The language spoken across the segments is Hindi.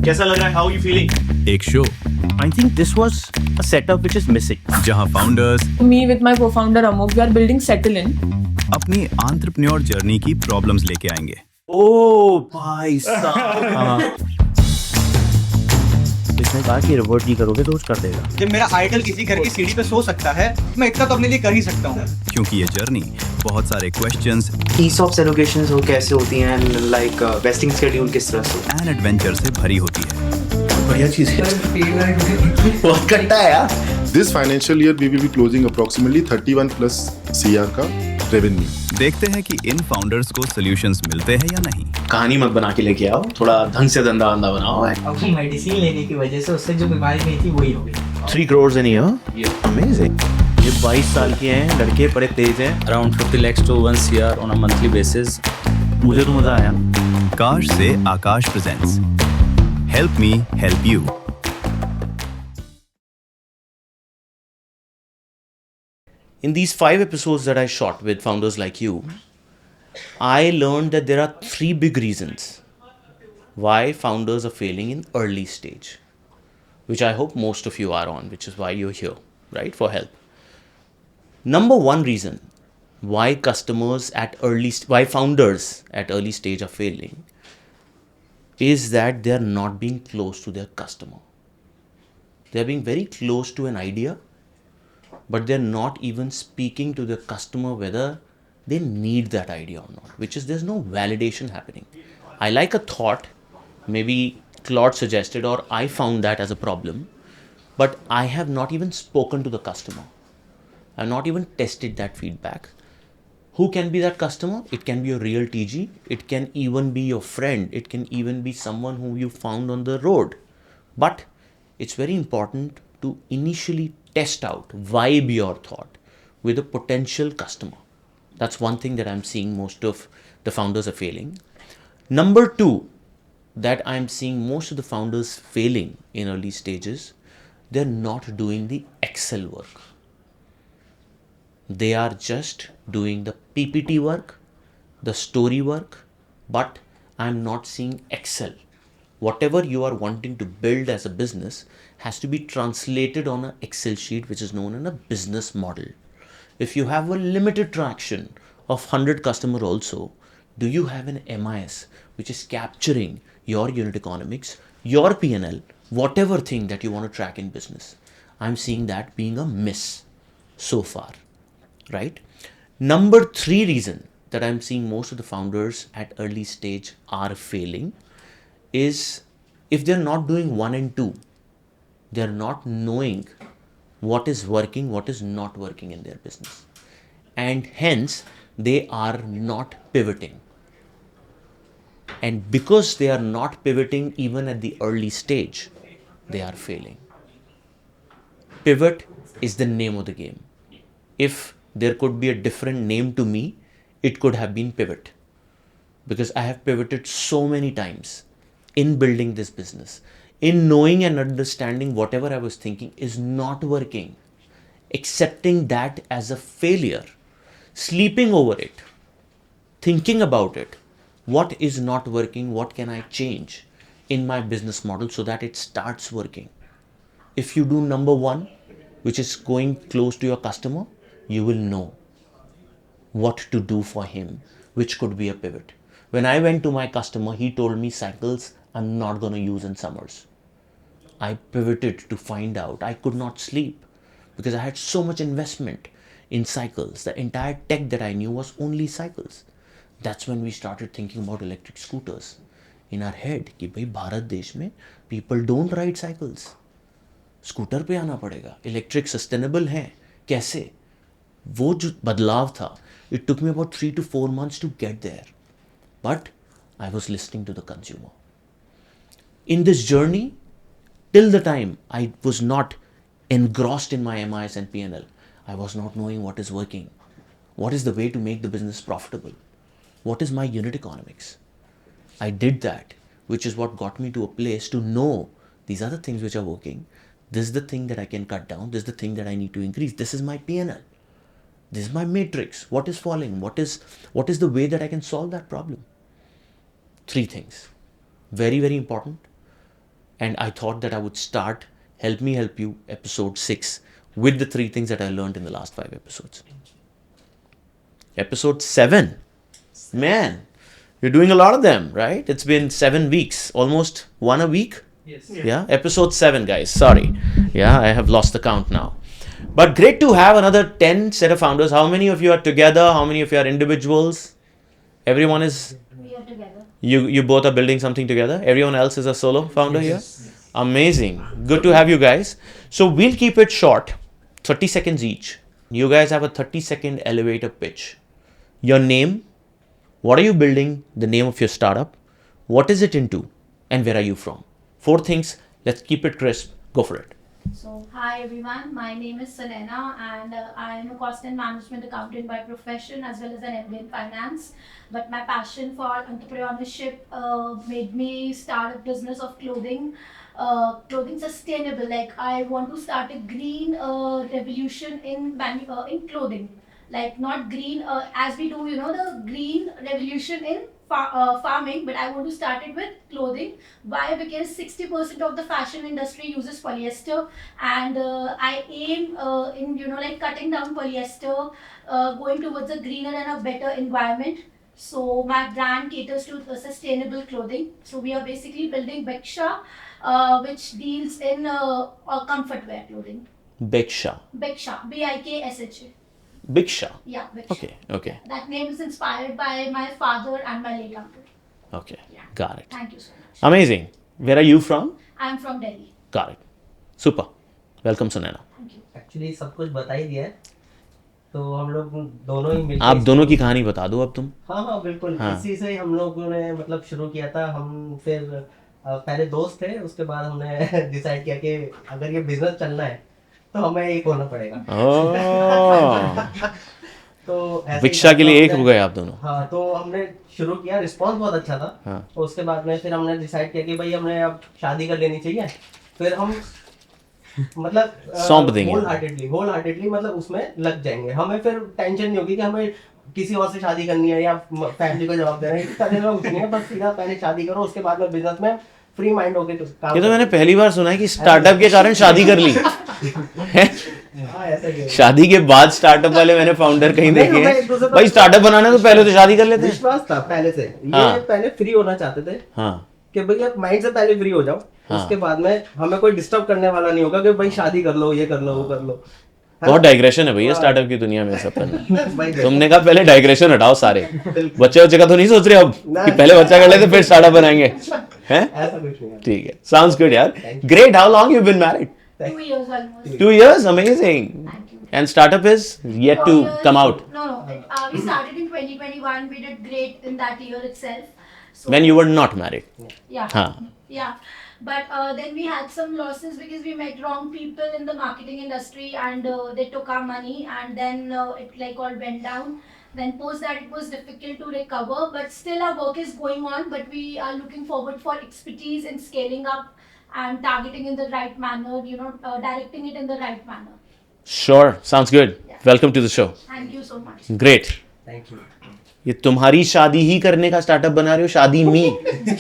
कैसा लग रहा है? How are you feeling? एक show I think this was a setup which is missing. जहां founders Me with my co-founder Amok, we are building Settle In. अपनी एंटरप्रेन्योर जर्नी की प्रॉब्लम्स लेके आएंगे। Oh भाई साहब। इसने कहा कि रिवर्ट नहीं करोगे तो कुछ कर देगा। जब मेरा आइडल किसी घर की सीढ़ी पे सो सकता है, मैं इतना तो अपने लिए कर ही सकता हूँ। क्योंकि ये जर्नी बहुत सारे क्वेश्चंस ESOPs allocations हो कैसे होती हैं, लाइक वेस्टिंग शेड्यूल किस तरह से एंड एडवेंचर से भरी होती है। बढ़िया चीज है। बहुत कट्टा है यार। This financial year we will be closing approximately 31 plus CR का revenue. देखते हैं कि इन फाउंडर्स को सॉल्यूशंस मिलते हैं या नहीं। कहानी मत बना के लेके आओ, थोड़ा ढंग से धंधा वंदा बनाओ। अब वो मेडिसिन लेने की वजह से उससे जो बीमारी नहीं थी वही हो गई। 3 crores in a year? Amazing. ये 22 साल के हैं, लड़के बड़े तेज हैं। around 50 lakhs to 1 CR on a monthly basis. मुझे तो मजा आया। काश से Aakash presents help me help you. In these 5 episodes that I shot with founders like you, I learned that there are 3 big reasons why founders are failing in early stage, which I hope most of you are on, which is why you're here, right, for help. Number 1 reason why why founders at early stage are failing is that they are not being close to their customer. They are being very close to an idea, but they're not even speaking to the customer whether they need that idea or not, which is there's no validation happening. I like a thought, maybe Claude suggested or I found that as a problem, but I have not even spoken to the customer. I've not even tested that feedback. Who can be that customer? It can be a real TG, it can even be your friend, it can even be someone who you found on the road. But it's very important to initially test out, vibe your thought with a potential customer. That's one thing that I'm seeing most of the founders are failing. Number 2, that I'm seeing most of the founders failing in early stages, they're not doing the Excel work. They are just doing the PPT work, the story work, but I'm not seeing Excel. Whatever you are wanting to build as a business has to be translated on an Excel sheet, which is known as a business model. If you have a limited traction of 100 customer also, do you have an MIS which is capturing your unit economics, your P&L, whatever thing that you want to track in business? I'm seeing that being a miss so far, right? Number 3 reason that I'm seeing most of the founders at early stage are failing is if they're not doing 1 and 2, they're not knowing what is working, what is not working in their business. And hence, they are not pivoting. And because they are not pivoting even at the early stage, they are failing. Pivot is the name of the game. If there could be a different name to me, it could have been pivot. Because I have pivoted so many times in building this business, in knowing and understanding whatever I was thinking is not working, accepting that as a failure, sleeping over it, thinking about it, what is not working, what can I change in my business model so that it starts working. If you do number 1, which is going close to your customer, you will know what to do for him, which could be a pivot. When I went to my customer, he told me cycles I'm not going to use in summers. I pivoted to find out. I could not sleep because I had so much investment in cycles. The entire tech that I knew was only cycles. That's when we started thinking about electric scooters in our head कि भाई भारत देश में people don't ride cycles. Scooter पे आना पड़ेगा. इलेक्ट्रिक सस्टेनेबल है कैसे? वो जो बदलाव था, it took me about 3 to 4 months to get there. But I was listening to the consumer. In this journey, till the time I was not engrossed in my MIS and P&L, I was not knowing what is working. What is the way to make the business profitable? What is my unit economics? I did that, which is what got me to a place to know these are the things which are working. This is the thing that I can cut down. This is the thing that I need to increase. This is my P&L. This is my matrix. What is falling? What is the way that I can solve that problem? 3 things. Very, very important. and I thought that I would start Help Me Help You episode 6 with the 3 things that I learned in the last 5 episodes. Episode 7. Man, you're doing a lot of them, right? It's been 7 weeks, almost 1 a week. Yes. Yeah, episode 7, guys. Sorry. Yeah, I have lost the count now. But great to have another 10 set of founders. How many of you are together? How many of you are individuals? Everyone is... We are together. You both are building something together? Everyone else is a solo founder here? Amazing. Good to have you guys. So we'll keep it short. 30 seconds each. You guys have a 30-second elevator pitch. Your name, what are you building, the name of your startup, what is it into, and where are you from? 4 things. Let's keep it crisp. Go for it. So, hi everyone, my name is Selena and I am a cost and management accountant by profession as well as an MBA in finance. But my passion for entrepreneurship made me start a business of clothing sustainable. Like I want to start a green revolution in clothing. Like not green as we do, the green revolution in farming, but I want to start it with clothing. Why? Because 60% of the fashion industry uses polyester, and I aim in cutting down polyester, going towards a greener and a better environment. So my brand caters to sustainable clothing. So we are basically building Beksha, which deals in comfort wear clothing. Beksha. Beksha, Bikshha. Biksha. Yeah, Beksha. Okay. That name is inspired by my father and my late uncle. Okay. Yeah. Got it. Thank you so much. Amazing. Where are you from? I'm from Delhi. Got it. Super. Welcome, Sunena. Thank you. Actually सब कुछ बता ही दिया है, तो हम लोग दोनों ही मिलकर आप दोनों की कहानी बता दो अब तुम. हाँ बिल्कुल. हाँ. इसी से हम लोगों ने मतलब शुरू किया था. हम फिर पहले दोस्त थे, उसके बाद हमने डिसाइड किया कि अगर ये बिजनेस चलना है तो हमें एक होना पड़ेगा. तो भिक्षा के लिए एक हो गए आप दोनों. हाँ, तो हमने शुरू किया. रिस्पांस बहुत अच्छा था. हाँ. तो उसके बाद में फिर हमने डिसाइड किया कि भाई हमने अब शादी कर लेनी चाहिए. फिर हम मतलब सौंप देंगे. होल हार्टेडली मतलब उसमें लग जाएंगे. हमें फिर टेंशन नहीं होगी कि हमें किसी और से शादी करनी है या फैमिली को जवाब देना है. इस तरह का कुछ नहीं है. बस सीधा पहले शादी करो, उसके बाद में बिजनेस में फ्री माइंड होके काम. ये तो मैंने पहली बार सुना है कि स्टार्टअप के कारण शादी कर ली. हाँ, ऐसा ही है. शादी के बाद स्टार्टअप वाले मैंने फाउंडर कहीं देखे हैं. भाई स्टार्टअप बनाना तो पहले तो शादी कर लेते हैं. विश्वास था पहले से. हाँ. ये पहले फ्री होना चाहते थे. हाँ. कि भाई आप माइंड से पहले फ्री हो जाओ. हाँ. उसके बाद में हमें कोई डिस्टर्ब करने वाला नहीं होगा कि भाई शादी कर लो, ये कर लो, वो कर लो. बहुत डाइग्रेशन है भैया स्टार्टअप की दुनिया में सब. भाई तुमने कहा पहले डाइग्रेशन हटाओ सारे. बच्चे का तो नहीं सोच रहे अब कि पहले बच्चा कर लेते फिर स्टार्टअप बनाएंगे हैं. ऐसा कुछ नहीं है. ठीक है. Sounds good यार. Great. How long you been married? 2 years almost. 2 years. Amazing. Thank you. And startup is yet 4 to years. come out. No. We started in 2021. We did great in that year itself. So, When you were not married. Yeah. Huh. Yeah. But then we had some losses because we met wrong people in the marketing industry and they took our money and then it like all went down. Then post that it was difficult to recover, but still our work is going on. But we are looking forward for expertise in scaling up and targeting in the right manner, directing it in the right manner. Sure. Sounds good. Yeah. Welcome to the show. Thank you so much. Great. Thank you. ये तुम्हारी शादी ही करने का स्टार्टअप बना रहे हो. शादी मी.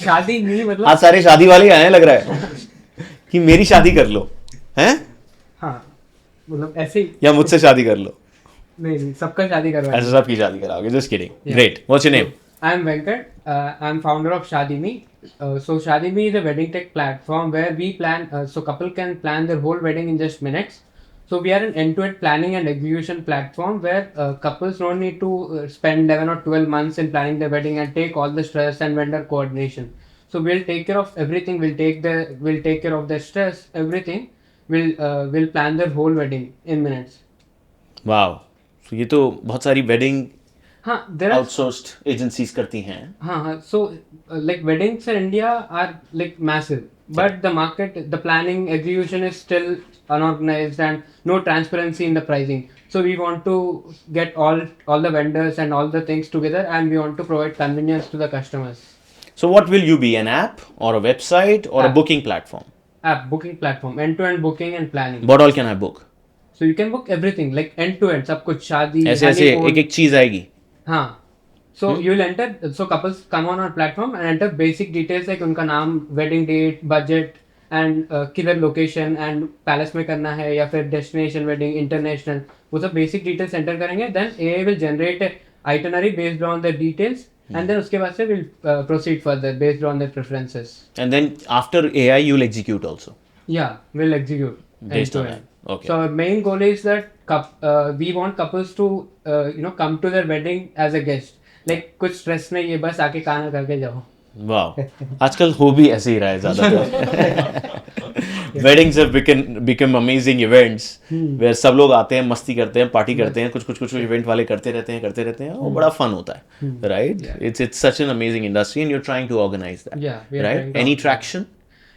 शादी नहीं मतलब आज सारे शादी वाले आए हैं लग रहा है कि मेरी शादी कर लो हैं. हाँ मतलब ऐसे ही. या मुझसे शादी कर लो. नहीं सबका शादी करवाएंगे. ऐसा सबकी शादी कराओगे. Just kidding. Great. What's your name? I'm Venkat. I'm founder of ShadiMe. So ShadiMe is a wedding tech platform where we plan. So couple can plan their whole wedding in just minutes. So we are an end-to-end planning and execution platform where couples don't need to spend 11 or 12 months in planning their wedding and take all the stress and vendor coordination. So we'll take care of everything. We'll take care of their stress, everything. We'll plan their whole wedding in minutes. Wow. So ये तो बहुत सारी wedding हाँ, there are outsourced agencies करती हैं. हाँ. So like weddings in India are like massive, but the market, the planning, execution is still unorganized and no transparency in the pricing. So we want to get all the vendors and all the things together, and we want to provide convenience to the customers. So what will you be? An app or a website or a App. booking platform? App, booking platform, end-to-end booking and planning. What all can I book? So you can book everything like end-to-end, सब कुछ शादी. ऐसे honeymoon. एक चीज आएगी. हाँ. So you will enter. So couples come on our platform and enter basic details like उनका नाम, wedding date, budget, एंड किधर लोकेशन एंड पैलेस में करना है या फिर डेस्टिनेशन वेडिंग इंटरनेशनल, वो सब बेसिक डिटेल्स एंटर करेंगे. Then AI will generate itinerary based on the details and then उसके बाद से we'll proceed further based on their preferences. And then after AI, you'll execute also. Yeah, we'll execute Based end to on end. that. Okay. So our main goal is that we want couples to come to their wedding as a guest. Like कुछ stress नहीं है, बस आके खाना करके जाओ. वाह, आजकल हो भी ऐसे ही रहा है ज़्यादातर. Weddings have become amazing events where सब लोग आते हैं, मस्ती करते हैं, पार्टी करते हैं, कुछ इवेंट वाले करते रहते हैं, वो बड़ा फन होता है, right? It's such an amazing industry and you're trying to organize that. Yeah, we are right? trying to Any organize traction?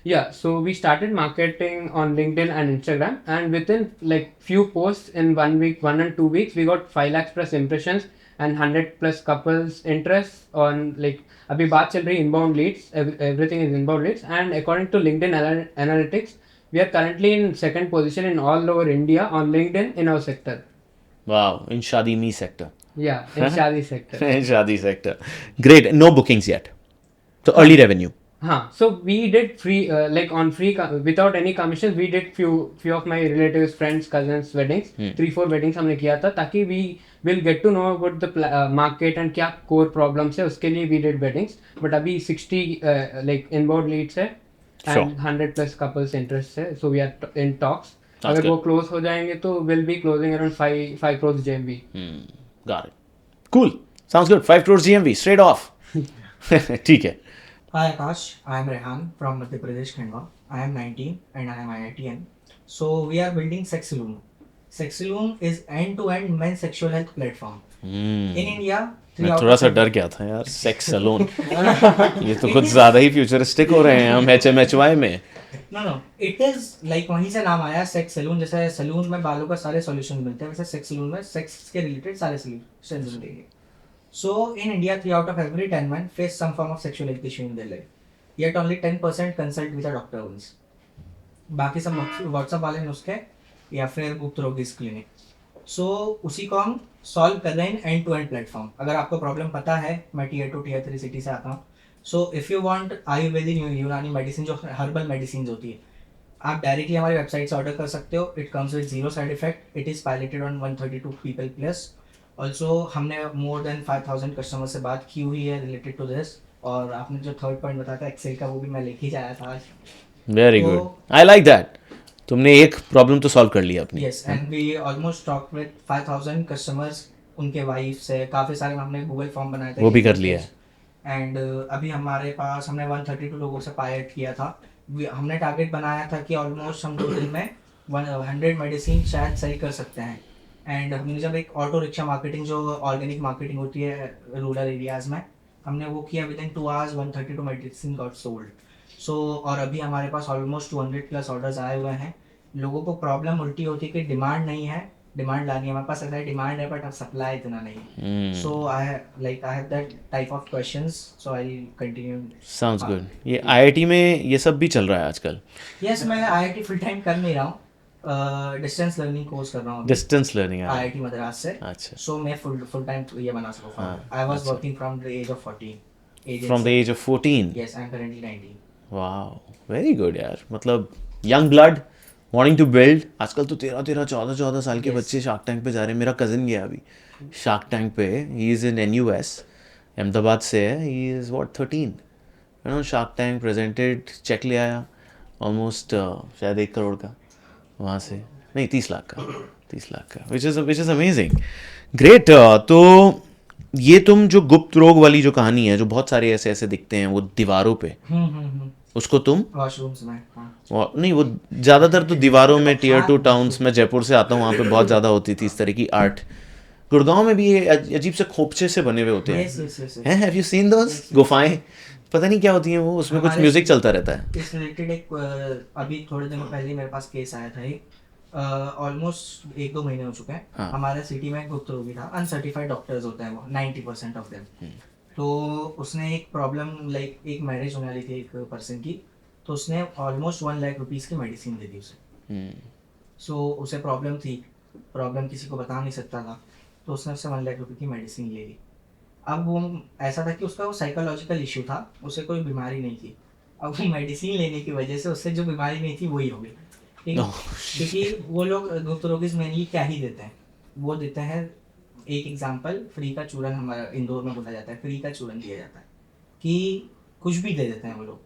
Yeah, so we started marketing on LinkedIn and Instagram, and within like few posts in 1 week, 1 and 2 weeks, we got 5 lakhs plus impressions and 100 plus couples interest on like अभी बात चल रही inbound leads, everything is inbound leads, and according to LinkedIn analytics, we are currently in second position in all over India on LinkedIn in our sector. Wow, in Shadi Me sector. Yeah, in Shadi sector. In Shadi sector. Great, no bookings yet. So early revenue. So we did free like on free without any commissions. We did few of my relatives, friends, cousins weddings. 3-4 weddings हमने किया था ताकि we will get to know about the market and क्या core problems है, उसके लिए we did weddings. But अभी 60 like inbound leads है and 100 plus couples interest है. So we are in talks. अगर वो close हो जाएंगे तो we'll be closing around 5 crores GMV. Got it. Cool. Sounds good. 5 crores GMV straight off. ठीक है. Hi Akash, I am Rehan from Madhya Pradesh, Khandwa. I am 19 and I am IITN. So we are building Sex Saloon. Sex Saloon is end-to-end men's sexual health platform. In India, मैं थोड़ा सा डर गया था यार, सेक्स सैलून ये तो कुछ ज्यादा ही फ्यूचरिस्टिक हो रहे हैं हम HMHY में. No, it is like वहीं से नाम आया सेक्स सैलून. जैसे सैलून में बालों का सारे सॉल्यूशन मिलते हैं, वैसे सेक्स सैलून में सेक्स के रिलेटेड सारे सॉल्यूशंस मिलेंगे. So in India, 3 out of every 10 men face some form of sexual health issue in their life. Yet only 10% consult with a doctor once. बाकी सब WhatsApp वाले नुस्खे या फिर गुप्त रोग क्लिनिक. So उसी को हम सॉल्व कर रहे हैं एंड टू एंड प्लेटफॉर्म. अगर आपको प्रॉब्लम पता है, मैं Tier 2 Tier 3 सिटी से आता हूँ. So if you want Ayurvedic यूनानी मेडिसिन जो हर्बल मेडिसिन होती है, आप डायरेक्टली हमारी वेबसाइट से ऑर्डर कर सकते हो. It comes with 0 side effect. It is piloted on 132 people plus. Also हमने मोर देन 5000 कस्टमर से बात की हुई है रिलेटेड टू दिस. और आपने जो थर्ड पॉइंट बताया था एक्सेल का, वो भी मैं लेके ही जाया था आज. Very good, I like that. तुमने एक प्रॉब्लम तो सॉल्व कर लिया अपनी. Yes, and we almost talk with 5000 customers, उनके वाइफ से. काफ़ी सारे हमने गूगल फॉर्म बनाए थे, वो भी कर लिया है. एंड अभी हमारे पास हमने 132 लोगों से पायलट किया था. हमने टारगेट बनाया था कि ऑलमोस्ट हम 2 दिन में 100 मेडिसिन शायद सही कर सकते हैं. एंड हमने जब एक ऑटो रिक्शा मार्केटिंग जो ऑर्गेनिक मार्केटिंग होती है रूरल एरियाज़ में, हमने वो किया. Within 2 hours 132 medicine got sold. So और अभी हमारे पास ऑलमोस्ट 200 प्लस ऑर्डर्स आए हुए हैं. लोगों को प्रॉब्लम उल्टी होती है कि डिमांड नहीं है, डिमांड लानी है. हमारे पास ऐसा डिमांड है बट अब सप्लाई इतना नहीं है. So I have that type of questions, so I will continue. Sounds good. ये IIT में ये सब भी चल रहा है आजकल. यस, मैं IIT फुल टाइम कर नहीं रहा हूँ, डिस्टेंस लर्निंग कोर्स कर रहा हूँ. डिस्टेंस लर्निंग IIT मद्रास से. अच्छा. सो मैं फुल टाइम ये बना सकूँ. I was working from the age of 14. From the age of 14. Yes, I am currently 19. Wow, very good यार. मतलब young blood, wanting to build. आजकल तो 13, 14 साल के बच्चे शार्क टैंक पे जा रहे हैं. मेरा कज़न गया अभी शार्क टैंक पे. He is in NUS, Ahmedabad से है. He is what 13. You know, shark tank presented, check ले आया ऑलमोस्ट शायद 1 करोड़ का वहाँ से. नहीं, 30 लाख का. Which is amazing. ग्रेट. तो ये तुम जो गुप्त रोग वाली जो कहानी है, जो बहुत सारे ऐसे दिखते हैं वो दीवारों पे, उसको तुम वॉशरूम्स में, नहीं, वो ज़्यादातर तो दीवारों में Tier 2 टाउन्स में, जयपुर से आता हूँ, वहाँ पे बहुत ज़्यादा होती थी इस तरह की आर्ट. गुड़गांव में भी ये अजीब से खोपचे से बने हुए होते हैं. हैव यू सीन दोस गुफाएं? पता नहीं क्या होती हैं वो, उसमें कुछ म्यूजिक चलता रहता है. इस रिलेटेड एक अभी थोड़े दिनों पहले मेरे पास केस आया था. एक ऑलमोस्ट 1-2 महीने हो चुके हैं. हमारे सिटी में एक गुप्त रोगी था. अनसर्टिफाइड डॉक्टर्स होते हैं वो 90% ऑफ देम. तो उसने एक प्रॉब्लम, लाइक एक मैरिज होने वाली थी एक पर्सन की, तो उसने ऑलमोस्ट 1 लाख रुपीज़ की मेडिसिन दे दी उसे. सो उसे प्रॉब्लम थी, प्रॉब्लम किसी को बता नहीं सकता था, तो उसने उससे 1 लाख रुपये की मेडिसिन ले ली. अब वो ऐसा था कि उसका वो साइकोलॉजिकल इशू था, उसे कोई बीमारी नहीं थी. अब वो मेडिसिन लेने की वजह से उससे जो बीमारी नहीं थी वही हो गई, ठीक है। क्योंकि वो लोग गुप्त रोगी मेनली क्या ही देते हैं, वो देते हैं, एक एग्जांपल फ्री का चूरन हमारा इंदौर में बोला जाता है, फ्री का चूरन दिया जाता है कि कुछ भी दे देते हैं वो लोग,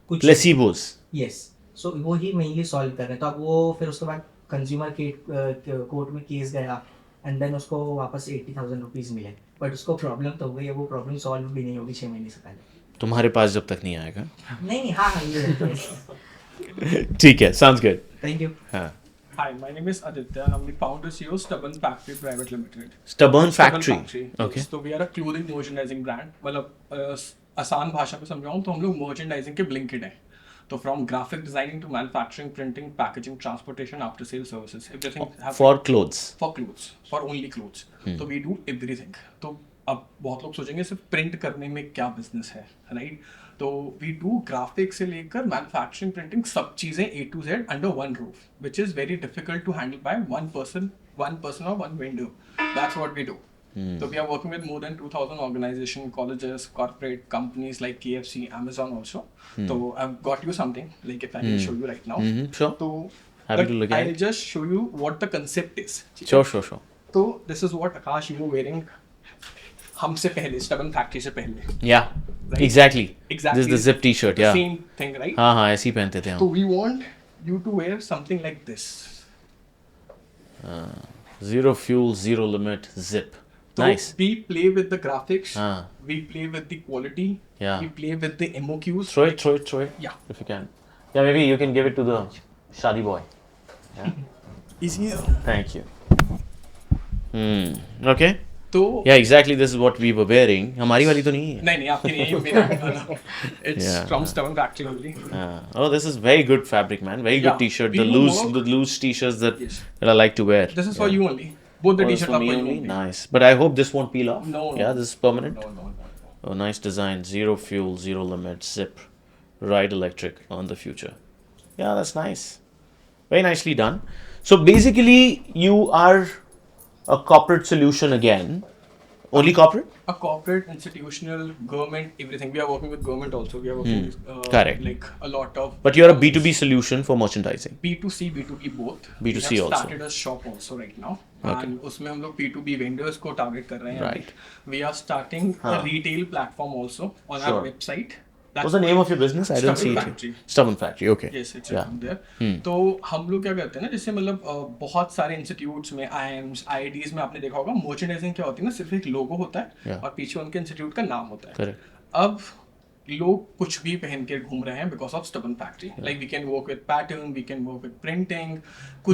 कुछ प्लेसिबोस। यस, सो वो ही मेनली सॉल्व कर रहे हैं। तो अब वो फिर उसके बाद कंज्यूमर कोर्ट में केस गया एंड देन उसको वापस 80,000 रुपीज़ मिले, बट उसको प्रॉब्लम तो हो गई है, वो प्रॉब्लम सॉल्व भी नहीं होगी 6 महीने से पहले। तुम्हारे पास जब तक नहीं आएगा। नहीं, हाँ ये ठीक है, sounds good. Thank you. हाँ। Hi, my name is Aditya and I'm the founder CEO Stubborn Factory Private Limited. Stubborn Factory. Okay. So we are a clothing merchandising brand. मतलब आसान भाषा में समझाऊँ तो हम लोग merchandising के Blinkit हैं। तो from graphic designing to manufacturing, printing, packaging, transportation, after sales services, everything. For clothes. For clothes, for only clothes. तो we do everything. तो अब बहुत लोग सोचेंगे सिर्फ प्रिंट करने में क्या बिजनेस है, राइट? तो वी डू ग्राफिक्स से लेकर मैन्युफैक्चरिंग, प्रिंटिंग, सब चीज़ें A to Z under one roof, which is very difficult to handle by one person और one vendor. That's what we do. So we are working with more than 2,000 organizations, colleges, corporate companies like KFC, Amazon also. So I've got you something, like if I can show you right now. Sure. So Happy to look at I'll it. just show you what the concept is. Sure. So this is what Akash you were wearing हमसे पहले, Stubborn Factory से पहले. Yeah. Right? Exactly. Exactly. This is the zip t-shirt. Yeah. Same thing, right? हाँ, ऐसे ही पहनते थे So हम. we want you to wear something like this. Zero fuel, zero limit, zip. So Nice. we play with the graphics. हाँ. We play with the quality. Yeah. We play with the MOQs. Throw it. Yeah. If you can. Yeah, maybe you can give it to the shadi boy. Yeah. Easier. Thank you. Okay. तो Yeah, exactly. This is what we were wearing. हमारी वाली तो नहीं है. नहीं आपकी नहीं है, ये मेरा. It's Yeah. from Stubborn Factory only. Oh, this is very good fabric, man. Very good Yeah, t-shirt. we The do loose, work- the loose t-shirts that, Yes. that I like to wear. This is for you only. Both the Oh, t-shirt it's are for me for you only. only. Nice. But I hope this won't peel off. No. Yeah, this is permanent. No. Oh, nice design. Zero fuel, zero limit, zip. Ride electric on the future. Yeah, that's nice. Very nicely done. So basically, you are a corporate solution again. Only corporate? A corporate, institutional, government, everything. We are working with government also. We are working with Correct. like a lot of. But you're a B2B solution for merchandising. B2C, B2B both. B2C we have also. started a shop also right now. Okay. And उसमें हम लोग B2B vendors को target कर रहे हैं. Right. We are starting a retail platform also on our Sure. website. What's the name of your business? I don't see Stubborn it. Factory. Stubborn Factory. Okay. Yes, it's Yeah. from there. तो हम लोग क्या करते हैं ना, जैसे मतलब बहुत सारे इंस्टीट्यूट्स में, IIMs, IITs में आपने देखा होगा, मर्चेंडाइजिंग क्या होती है ना, सिर्फ एक लोगो होता है Yeah. और पीछे उनके इंस्टीट्यूट का नाम होता है. Correct. अब लोग कुछ भी पहन के घूम रहे हैं because of Stubborn Factory. Like we can work with pattern, we can work with printing.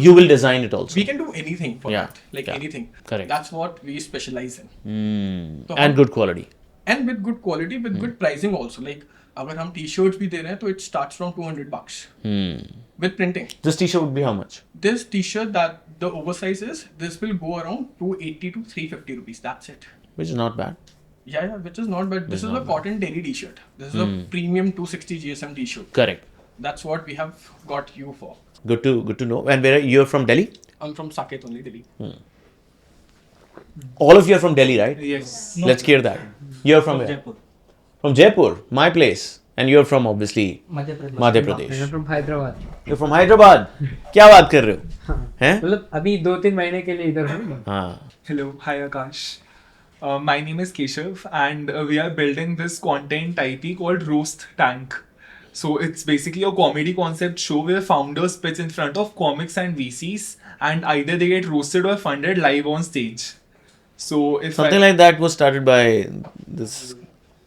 You will design it also. We can do anything for Yeah. that. Like Yeah. anything. Correct. That's what we specialize in. तो And good quality. And with good quality, with good pricing also. Like अगर हम t-shirts भी दे रहे हैं तो it starts from $200 with printing. This t-shirt would be how much? This t-shirt that the oversize is, this will go around 280 to 350 rupees. That's it. Which is not bad. Yeah, which is not bad. This is a cotton daily t-shirt. This is a premium 260 GSM t-shirt. Correct. That's what we have got you for. Good to know. And where you're from Delhi? I'm from Saket only, Delhi. All of you are from Delhi, right? Yes. Let's hear that. You're from where? Jaipur. From Jaipur, my place. And you're from obviously Madhya Pradesh. Madhya Pradesh. I'm from Hyderabad. You're from Hyderabad. क्या बात कर रहे हो? हैं? मतलब अभी 2-3 महीने के लिए इधर हूँ. हाँ. Hello, hi Akash. My name is Keshav and we are building this content IP called Roast Tank. So it's basically a comedy concept show where founders pitch in front of comics and VCs and either they get roasted or funded live on stage. So if Something like that was started by this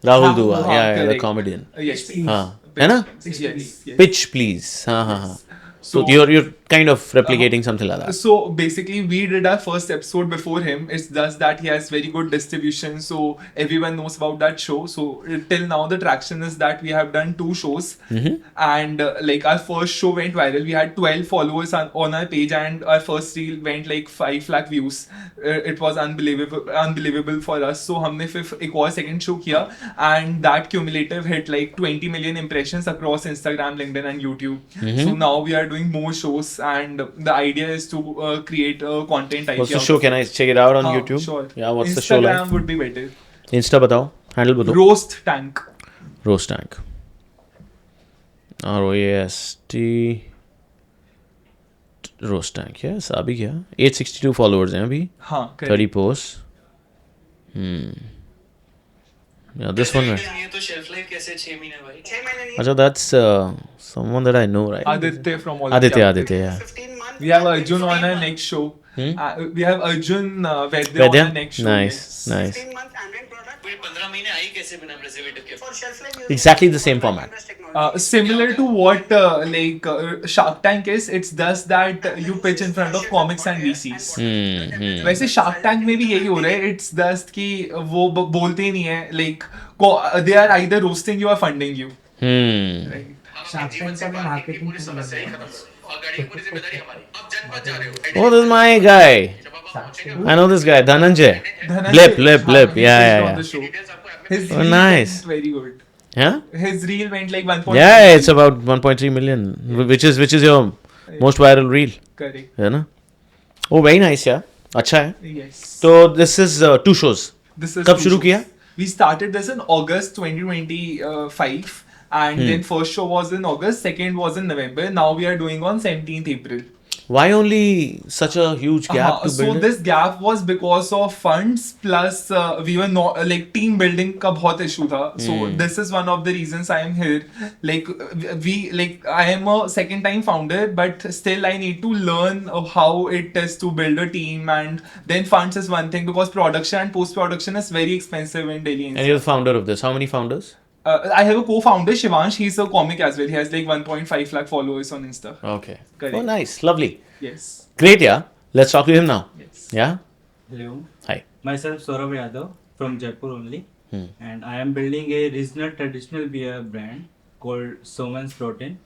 Rahul Dua. Yeah, the correct. comedian. Yes. हाँ. है ना? Yes. Pitch please. हाँ. So you're kind of replicating something like that. So basically, we did our first episode before him. It's just that he has very good distribution, so everyone knows about that show. So till now, the traction is that we have done 2 shows, and like our first show went viral. We had 12 followers on our page, and our first reel went like 5 lakh views. It was unbelievable for us. So हमने फिर एक और second show किया, and that cumulative hit like 20 million impressions across Instagram, LinkedIn, and YouTube. So now we are doing more shows, and the idea is to create a content IP. What's the show? Can I check it out on हाँ, YouTube? Sure. Yeah, what's the show like? Instagram would be better. Insta बताओ. Handle बताओ. Roast Tank. Roast Tank. ROAST roast tank, yes अभी क्या 862 फॉलोअर्स हैं अभी. हाँ 30 posts. Yeah, this one. ये तो शेल्फ लाइफ कैसे 6 महीने भाई? 6 महीने नहीं. Acha, that's someone that I know, right? Aditya from all Aditya, yeah. We have Arjun on our next show. We have Arjun Vaidya on our next show. Nice, nice. 15 months Android product. 15 महीने आई कैसे बिना प्रिजर्वेटिव के? For shelf life. Exactly the same format. Similar to what Shark Tank is, it's just that you pitch in front of comics and VCs. वैसे Shark Tank में भी यही हो रहा है. It's just कि वो बोलते ही नहीं है, like they are either roasting you or funding you. Right. Shark Tank का मार्केटिंग की समस्या है. Oh, this is my guy. I know this guy, Dhananjay. Blip. Yeah. His Oh, nice. went very good. Yeah? His reel went like 1.3 Yeah, it's about 1.3 million, which is your most viral reel. Correct. है ना? Oh, very nice, yeah. अच्छा है. Yes. So this is 2 shows. This is कब two शुरू shows. किया? We started this in August 2025 and then first show was in August, second was in November. Now we are doing on 17th April. Why only such a huge gap to So build it? this gap was because of funds plus we were not like team building का बहुत issue था. So this is one of the reasons I am here. Like I am a second time founder, but still I need to learn how it is to build a team, and then funds is one thing because production and post production is very expensive in Delhi. And you're the founder of this. How many founders? I have a co-founder, Shivansh. He's a comic as well. He has like 1.5 lakh followers on Insta. Okay. Correct. Oh, nice. Lovely. Yes. Great, yeah. Let's talk to him now. Yes. Yeah? Hello. Hi. Myself Saurabh Yadav from Jaipur only. And I am building a regional traditional wear brand called Soman's Protein.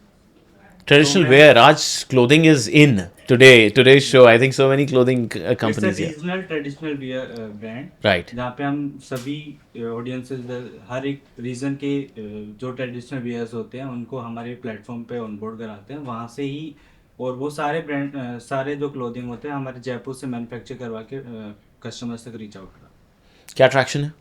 Traditional wear. Raj, clothing is in today's show. I think so many clothing companies It's a here. regional traditional wear brand. Right. जहाँ पे हम सभी ऑडियंसेस हर एक रीजन के जो ट्रेडिशनल वेयर्स होते हैं उनको हमारे प्लेटफॉर्म पे ऑनबोर्ड कराते हैं वहाँ से ही. और वो सारे ब्रांड सारे जो क्लोथिंग होते हैं हमारे जयपुर से मैन्युफैक्चर करवा के कस्टमर्स तक रीच आउट करा. क्या ट्रैक्शन है?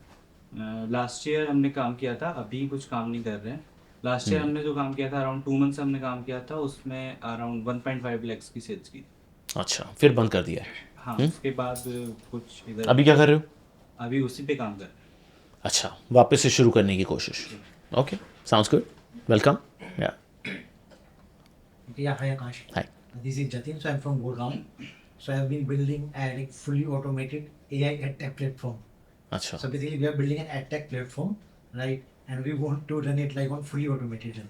लास्ट ईयर हमने काम किया था, अभी कुछ काम नहीं कर रहे हैं. लास्ट ईयर हमने जो काम किया था अराउंड 2 मंथ्स हमने काम किया था, उसमें अराउंड 1.5 lakhs की सेल्स की. अच्छा, फिर बंद कर दिया है. हाँ उसके बाद कुछ इधर. अभी क्या कर रहे हो? अभी उसी पे काम कर रहे हैं. अच्छा, वापस से शुरू करने की कोशिश. Okay, sounds good. वेलकम. या Yeah, hi Akash. Hi. This is Jatin. So I'm from Gurgaon. So I've been building a like, fully automated AI EdTech platform. अच्छा. So basically we are building an EdTech platform, right? And we want to run it like on fully automation.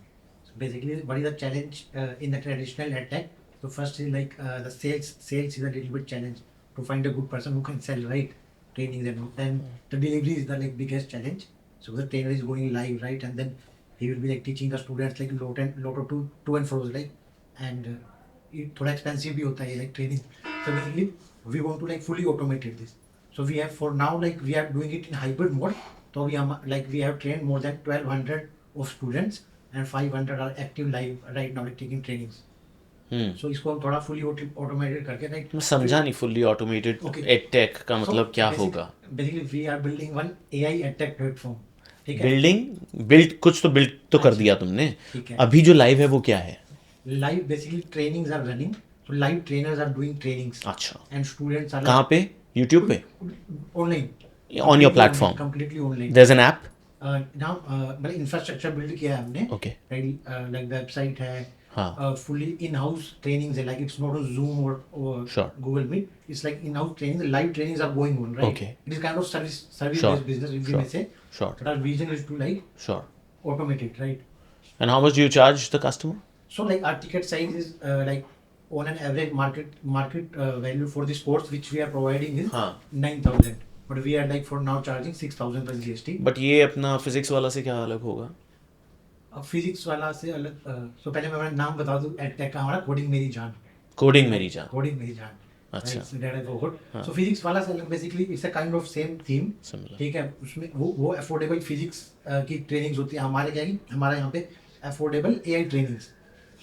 So basically, what is the challenge in the traditional EdTech? So first is like the sales is a little bit challenge to find a good person who can sell, right? Trainings and then the delivery is the like biggest challenge. So the trainer is going live, right? And then he will be like teaching the students like lot of to and fro's like. And ये थोड़ा expensive भी होता है like training. So basically we want to like fully automated this. So we have for now like we are doing it in hybrid mode. So we are like we have trained more than 1200 of students and 500 are active live right now like taking trainings. So इसको हम थोड़ा fully automated करके like. मैं समझा नहीं fully automated EdTech का मतलब क्या होगा? Basically we are building one AI EdTech platform. Build कुछ तो बिल्ड तो कर दिया तुमने. अभी जो लाइव है वो क्या है? Live basically trainings are running. So live trainers are doing trainings. अच्छा. And students are. कहाँ पे? YouTube पे? Online. On your platform. Completely online. There's an app. Now मतलब infrastructure build किया है हमने. Okay. Like website है. हाँ. Fully in-house trainings है. Like it's not on Zoom or sure. Google Meet. It's like in-house trainings. Live trainings are going on, right? Okay. It is kind of service-based sure. business, if we may say. Sure. But our vision is to like. Sure. Automate it, right? And how much do you charge the customer? So like our ticket size is like on an average market value for the sports which we are providing is 9,000. But we are like for now charging 6,000 plus GST. But ये अपना physics वाला से क्या अलग होगा? अब physics वाला से अलग. So पहले मैं अपना नाम बता दूँ EdTech का हमारा कोडिंग मेरी जान. कोडिंग मेरी जान. कोडिंग मेरी जान. अच्छा. Right, so that I forgot. So physics वाला से अलग basically it's a kind of same theme. ठीक है उसमें वो affordable physics की trainings होती है हमारे क्या है हमारे यहाँ पे affordable AI trainings.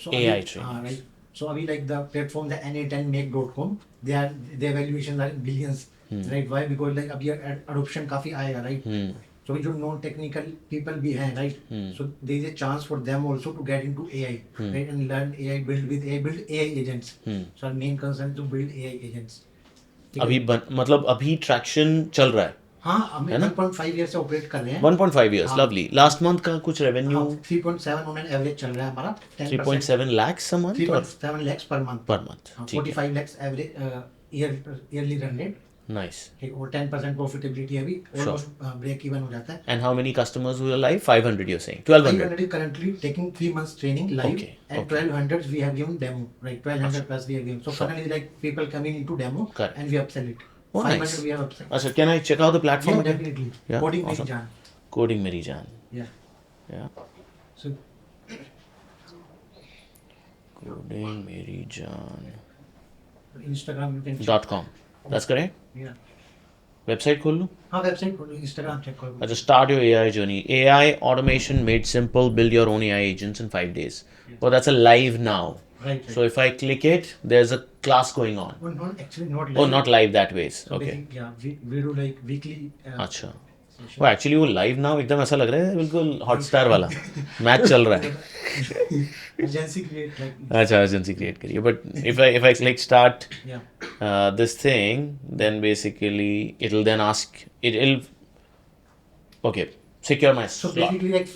So AI trainings. Right. So अभी like the platform the na10make.com their valuations are in billions. Right? Why? Because like अभी adoption काफी आएगा, right? So जो non technical people भी हैं, right? So there is a chance for them also to get into AI, right? And learn AI, build AI agents. So our main concern to build AI agents. अभी मतलब अभी ट्रैक्शन चल रहा है. हाँ, हम 1.5 years से ऑपरेट कर रहे हैं. 1.5 years, lovely. Last month का कुछ रेवेन्यू 3.7 ऑन एन एवरेज चल रहा है हमारा. 3.7 lakhs a month. 3.7 lakhs per month. Per month. 45 lakhs average yearly run rate. Nice. और 10% प्रॉफिटेबिलिटी अभी ऑलमोस्ट ब्रेक इवन हो जाता है. And how many customers were live? 500 you're saying. 1200. 500 is currently taking 3 months training live. Okay, and 1200 we have given demo, right? 1200 plus we have given. So finally like people coming into demo Correct. and we upsell it. Oh, 500 nice. we have upsell. Achha, can I check out the platform? Yeah, definitely. Yeah, Coding awesome. Meri Jaan. Coding Meri Jaan. Yeah. Yeah. So Coding Meri Jaan. Instagram you can .com. That's correct? Yeah. Website खोल लूँ? हाँ, वेबसाइट खोलो, इंस्टाग्राम चेक करो. अच्छा, start your AI journey. AI automation made simple. Build your own AI agents in 5 days. Well, that's a live now. Right. So if I click it, there's a class going on. Oh, not actually not live. Oh, not live that ways. So Okay. yeah, we do like weekly. अच्छा. वो एक्चुअली वो लाइव नाउ एकदम ऐसा लग रहा है बिल्कुल हॉटस्टार वाला मैच चल रहा है. Agency create like. अच्छा, एजेंसी क्रिएट करिए. But if I click start this thing, then basically it'll then ask it'll okay, secure my So slot. basically like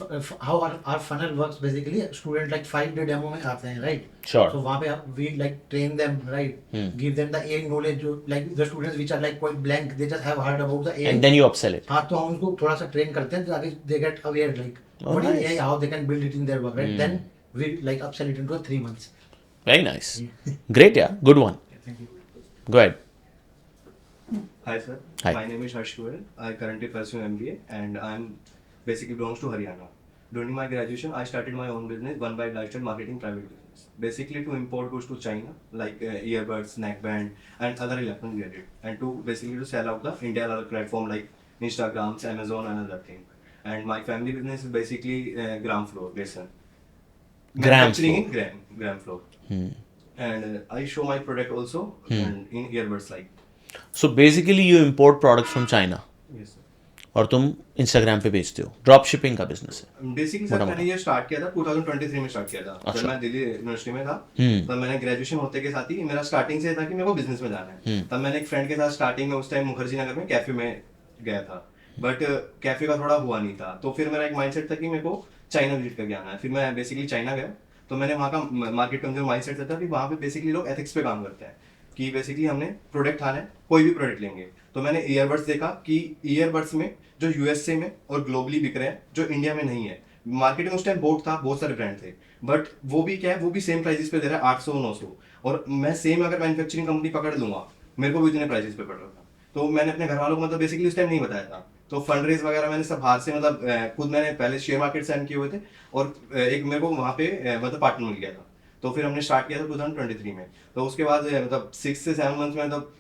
how our funnel works basically, student like 5-day demo में आते हैं, right? Sure. So वहाँ पे we like train them, right? Give them the AI knowledge जो like the students which are like quite blank, they just have heard about the AI. And then you upsell it. हाँ, तो हम उनको थोड़ा सा train करते हैं ताकि they get aware like what is AI, how they can build it in their work, right? Then we like upsell it into 3 months. Very nice. Great, yeah. Good one. Thank you. Go ahead. Hi sir. Hi. My name is Harsh Goel. I currently pursue MBA and I'm basically belongs to Haryana. During my graduation, I started my own business, One Byte Lifestyle Marketing Private Business. Basically to import goods to China, like earbuds, neckband, and other electronic gadgets, and to basically to sell out the India other platform like Instagram, Amazon, and other thing. And my family business is basically gram flour, basin. Manufacturing in gram flour. And I show my product also and in earbuds like. So basically you import products from China. Yes sir. और तुम इंस्टाग्राम पे बेचते हो. ड्रॉप शिपिंग का बिजनेस है. बेसिकली सर मैंने ये स्टार्ट किया था 2023 में स्टार्ट किया था. जब मैं दिल्ली यूनिवर्सिटी में था तब मैंने ग्रेजुएशन होते के साथ ही मेरा स्टार्टिंग से था कि मेरे को बिजनेस में जाना है. तब मैंने एक फ्रेंड के साथ स्टार्टिंग में उस टाइम मुखर्जी नगर में कैफे में गया था. बट कैफे का थोड़ा हुआ नहीं था. तो फिर मेरा एक माइंडसेट था कि मेरे को चाइना विजिट करके आना है. फिर मैं बेसिकली चाइना गया. तो मैंने वहाँ का मार्केट कंज्यूमर माइंडसेट था कि वहाँ पे बेसिकली लोग एथिक्स पे काम करते हैं कि बेसिकली हमने प्रोडक्ट आना है, कोई भी प्रोडक्ट लेंगे. तो मैंने ईयरबड्स देखा कि ईयरबड्स में जो यूएसए में और ग्लोबली बिक रहे हैं जो इंडिया में नहीं है. मार्केट में उस टाइम बहुत था, बहुत सारे ब्रांड थे, बट वो भी क्या है, वो भी सेम प्राइसेस पे दे रहा है 800-900. और मैं सेम अगर मैन्युफैक्चरिंग कंपनी पकड़ लूंगा मेरे को भी उतने प्राइसेस पे पड़ रहा था. तो मैंने अपने घर वालों को मतलब बेसिकली उस टाइम नहीं बताया था. तो फंड रेज वगैरह मैंने सब बाहर से मतलब खुद मैंने पहले शेयर मार्केट साइन किए हुए थे और एक मेरे को वहाँ पे मतलब पार्टनर मिल गया था. तो फिर हमने स्टार्ट किया था 2023 में. तो उसके बाद मतलब 6 से 7 मंथ में मतलब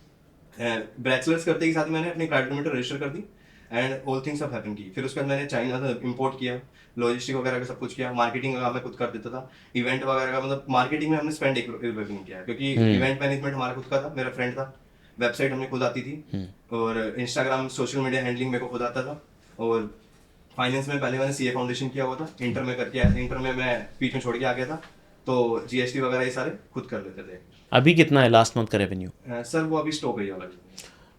बैचलर्स करते के साथ मैंने अपनी प्राइवेट लिमिटेड रजिस्टर कर दी एंड ऑल थिंग्स सब हैपन की. फिर उसके बाद मैंने चाइना से इंपोर्ट किया, लॉजिस्टिक वगैरह का सब कुछ किया. मार्केटिंग का मैं खुद कर देता था. इवेंट वगैरह का मतलब मार्केटिंग में हमने स्पेंड 1 रुपये भी नहीं किया क्योंकि इवेंट मैनेजमेंट हमारा खुद का था, मेरा फ्रेंड था. वेबसाइट हमने खुद आती थी और इंस्टाग्राम सोशल मीडिया हैंडलिंग मेरे को खुद आता था. और फाइनेंस में पहले मैंने सीए फाउंडेशन किया हुआ था. इंटर में करके आया. इंटर में मैं बीच में छोड़ के आ गया था. तो जीएसटी वगैरह ये सारे खुद कर लेते थे. अभी कितना है लास्ट मंथ का रेवेन्यू? सर वो अभी स्टॉप है वाला.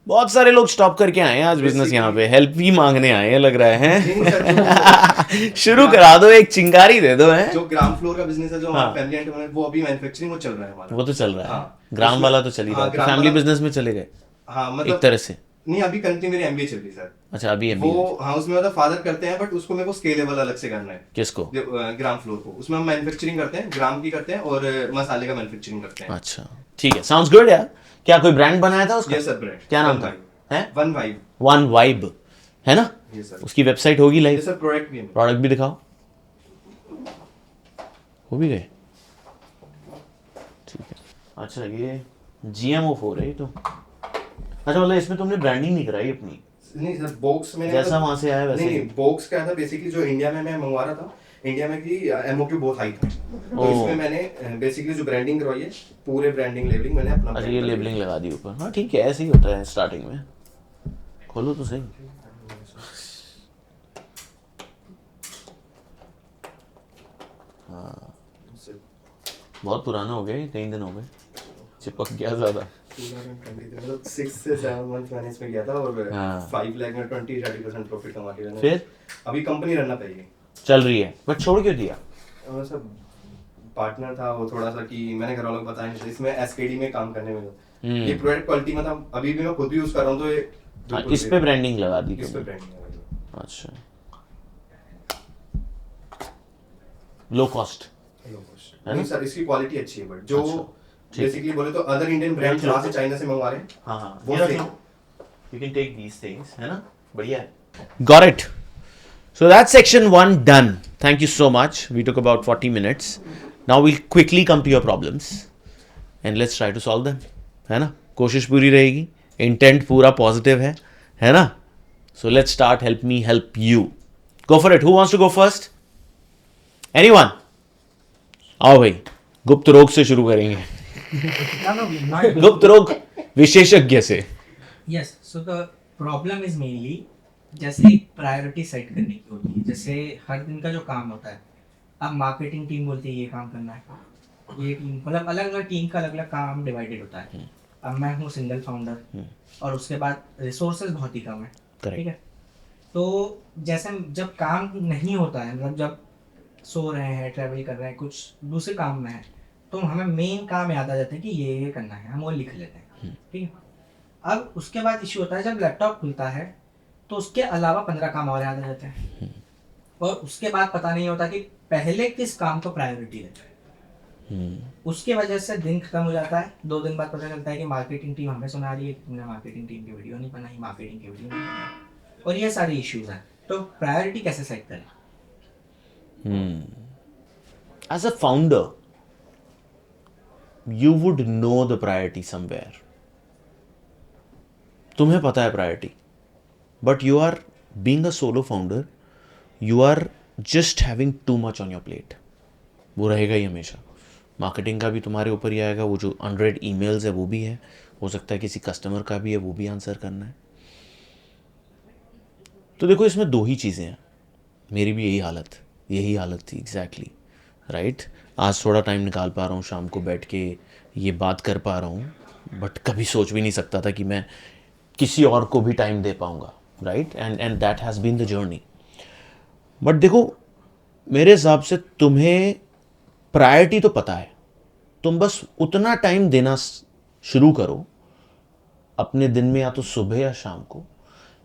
बहुत सारे लोग स्टॉप करके आए हैं आज बिजनेस यहाँ पे. हेल्प भी मांगने आए हैं लग रहा है. शुरू करा दो, एक चिंगारी दे दो. है जो ग्राम फ्लोर का बिजनेस है जो हमारा फैमिली एंटरप्रेन्योर, वो अभी मैन्युफैक्चरिंग वो चल रहा है हमारा. वो तो चल रहा है. ग्राम वाला तो चल ही रहा है. फैमिली बिजनेस में चले गए. हाँ मतलब एक तरह से नहीं, अभी कंटिन्यू मेरी एमबीए चल रही है सर. अच्छा, अभी एमबीए वो हाँ उसमें मतलब फादर करते हैं बट उसको मेरे को स्केलेबल अलग से करना है. किसको? ग्राम फ्लोर को. उसमें हम मैन्युफैक्चरिंग करते हैं, ग्राम की करते हैं और मसाले का मैन्युफैक्चरिंग करते हैं. अच्छा ठीक है, साउंड्स गुड यार. क्या कोई ब्रांड बनाया था उसका? Yes sir, brand. क्या नाम था? वन वाइब है ना? Yes sir. उसकी वेबसाइट होगी लाइव? Yes sir. प्रोडक्ट भी दिखाओ. हो भी गए. ठीक है. अच्छा ये GMO4 है ये तो. अच्छा मतलब इसमें तुमने ब्रांडिंग नहीं कराई अपनी? नहीं सर, बॉक्स में जैसा वहां से आया वैसे. नहीं, बॉक्स क्या था बेसिकली जो इंडिया में मैं मंगवा रहा था, इंडिया में की एमओक्यू बहुत हाई था. तो इसमें मैंने बेसिकली जो ब्रांडिंग करवाई है, पूरे ब्रांडिंग लेबलिंग मैंने अपना. अच्छा ये लेबलिंग लगा दी ऊपर. हाँ ठीक है, ऐसे ही होता है स्टार्टिंग में. खोलो तो सही. बहुत पुराना हो गया, कई दिन हो गए, चिपक गया ज़्यादा। 2023 मतलब 6 से 7 मंथ मैंने इसमें किया था और 5 लाख में 20-30% प्रॉफिट कमा लिया मैंने। फिर अभी कंपनी रन अप है ये चल रही है, बट छोड़ क्यों दिया? सब पार्टनर था वो, थोड़ा सा कि मैंने घर वालों को बताया नहीं, इसमें एसकेडी में काम करने में ये प्रोडक्ट क्वालिटी मतलब अभी भी मैं खुद भी यूज कर रहा हूँ, तो ये इस पे ब्रांडिंग लगा दी इस पे तुमने? ब्रांडिंग लगा दी। अच्छा, लो कॉस्ट है ना सर, इसकी क्वालिटी अच्छी है, बट जो अच्छा, बेसिकली बोले तो अदर इंडियन ब्रांड्स वहां से चाइना से मंगवा रहे हैं। हाँ, वो ये same। रखो, you can take these things, है ना, बढ़िया है। Got it. So that's section 1 done. Thank you so much. We took about 40 minutes. Now we'll quickly come to your problems and let's try to solve them. है ना, कोशिश पूरी रहेगी, इंटेंट पूरा पॉजिटिव है ना? So let's start. Help me help you. Go for it. Who wants to go first? Anyone? आओ भाई, गुप्त रोग से शुरू करेंगे। गुप्त रोग विशेषज्ञ से। Yes, so the problem is mainly जैसे प्रायोरिटी सेट करने की होती है। जैसे हर दिन का जो काम होता है, अब मार्केटिंग टीम बोलती है ये काम करना है, ये टीम मतलब अलग अलग टीम का अलग अलग काम डिवाइडेड होता है। अब मैं हूँ सिंगल फाउंडर और उसके बाद रिसोर्सेज बहुत ही कम है, ठीक है। तो जैसे जब काम नहीं होता है, मतलब जब सो रहे हैं, ट्रैवल कर रहे हैं, कुछ दूसरे काम में है, तो हमें मेन काम याद आ जाता है कि ये करना है, हम वो लिख लेते हैं, ठीक है। अब उसके बाद इश्यू होता है जब लैपटॉप खुलता है तो उसके अलावा 15 काम और याद आ जाते हैं, और उसके बाद पता नहीं होता कि पहले किस काम को प्रायोरिटी दें। उसके वजह से दिन खत्म हो जाता है। 2 दिन बाद पता चलता है कि मार्केटिंग टीम हमें सुना रही है कि तुमने मार्केटिंग टीम की वीडियो नहीं बनाई, मार्केटिंग की वीडियो नहीं बनाई, और ये सारे इश्यूज हैं। तो प्रायोरिटी कैसे सेट करें? As a founder, you would know the priority somewhere. तुम्हें पता है priority, but you are being a solo founder, you are just having too much on your plate. वो रहेगा ही हमेशा। मार्केटिंग का भी तुम्हारे ऊपर ही आएगा, वो जो 100 ईमेल्स है वो भी है, हो सकता है किसी कस्टमर का भी है, वो भी आंसर करना है। तो देखो, इसमें 2 ही चीज़ें हैं। मेरी भी यही हालत थी एग्जैक्टली, राइट। आज थोड़ा टाइम निकाल पा रहा हूँ, शाम को बैठ के ये बात कर पा रहा हूँ, बट कभी सोच भी नहीं सकता था कि मैं किसी और को भी टाइम दे पाऊँगा, right. And that has been the journey. But देखो, मेरे हिसाब से तुम्हें प्रायोरिटी तो पता है, तुम बस उतना टाइम देना शुरू करो अपने दिन में, या तो सुबह या शाम को,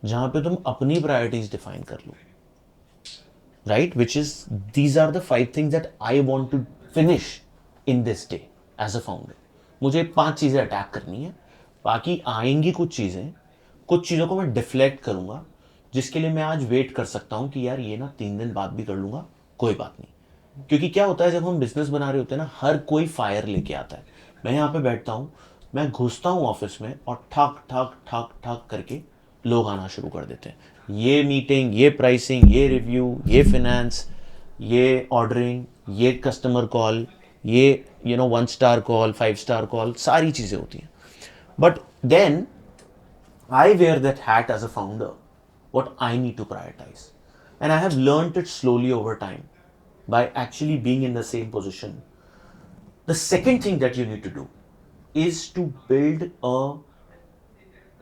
जहाँ पे तुम अपनी प्रायोरिटीज डिफाइन कर लो, right, which is these are the 5 things that I want to finish in this day as a founder. मुझे 5 चीज़ें अटैक करनी है, बाकी आएंगी कुछ चीज़ों को मैं डिफ्लेक्ट करूँगा, जिसके लिए मैं आज वेट कर सकता हूँ कि यार ये ना 3 दिन बाद भी कर लूँगा, कोई बात नहीं। क्योंकि क्या होता है, जब हम बिजनेस बना रहे होते हैं ना, हर कोई फायर लेके आता है। मैं यहाँ पे बैठता हूँ, मैं घुसता हूँ ऑफिस में और ठक ठक ठक ठक करके लोग आना शुरू कर देते हैं। ये मीटिंग, ये प्राइसिंग, ये रिव्यू, ये फिनेंस, ये ऑर्डरिंग, ये कस्टमर कॉल, ये 1 स्टार कॉल, 5 स्टार कॉल, सारी चीज़ें होती हैं। But then I wear that hat as a founder, what I need to prioritise, and I have learned it slowly over time by actually being in the same position. The second thing that you need to do is to build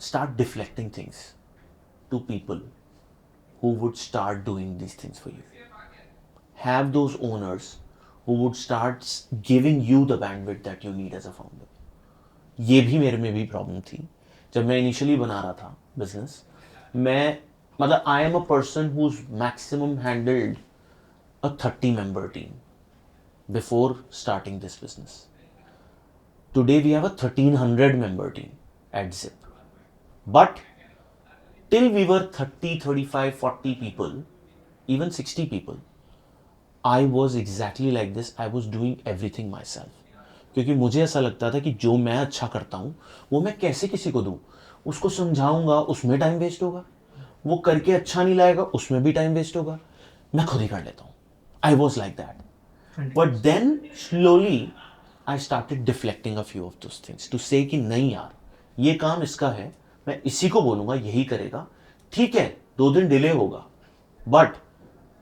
start deflecting things to people who would start doing these things for you. Have those owners who would start giving you the bandwidth that you need as a founder. ये भी मेरे में भी प्रॉब्लम थी जब मैं इनिशियली बना रहा था बिजनेस। मैं मतलब I am a person who's maximum handled a 30-member team before starting this business. Today we have a 1300-member team at Zip. But till we were 30, 35, 40 people, even 60 people, I was exactly like this. I was doing everything myself. क्योंकि मुझे ऐसा लगता था कि जो मैं अच्छा करता हूँ वो मैं कैसे किसी को दूँ, उसको समझाऊंगा, उसमें टाइम वेस्ट होगा, वो करके अच्छा नहीं लाएगा, उसमें भी टाइम वेस्ट होगा, मैं खुद ही कर लेता हूँ। I was like that. But then slowly I started deflecting a few of those things to say कि नहीं यार, ये काम इसका है, मैं इसी को बोलूँगा, यही करेगा, ठीक है 2 दिन डिले होगा, बट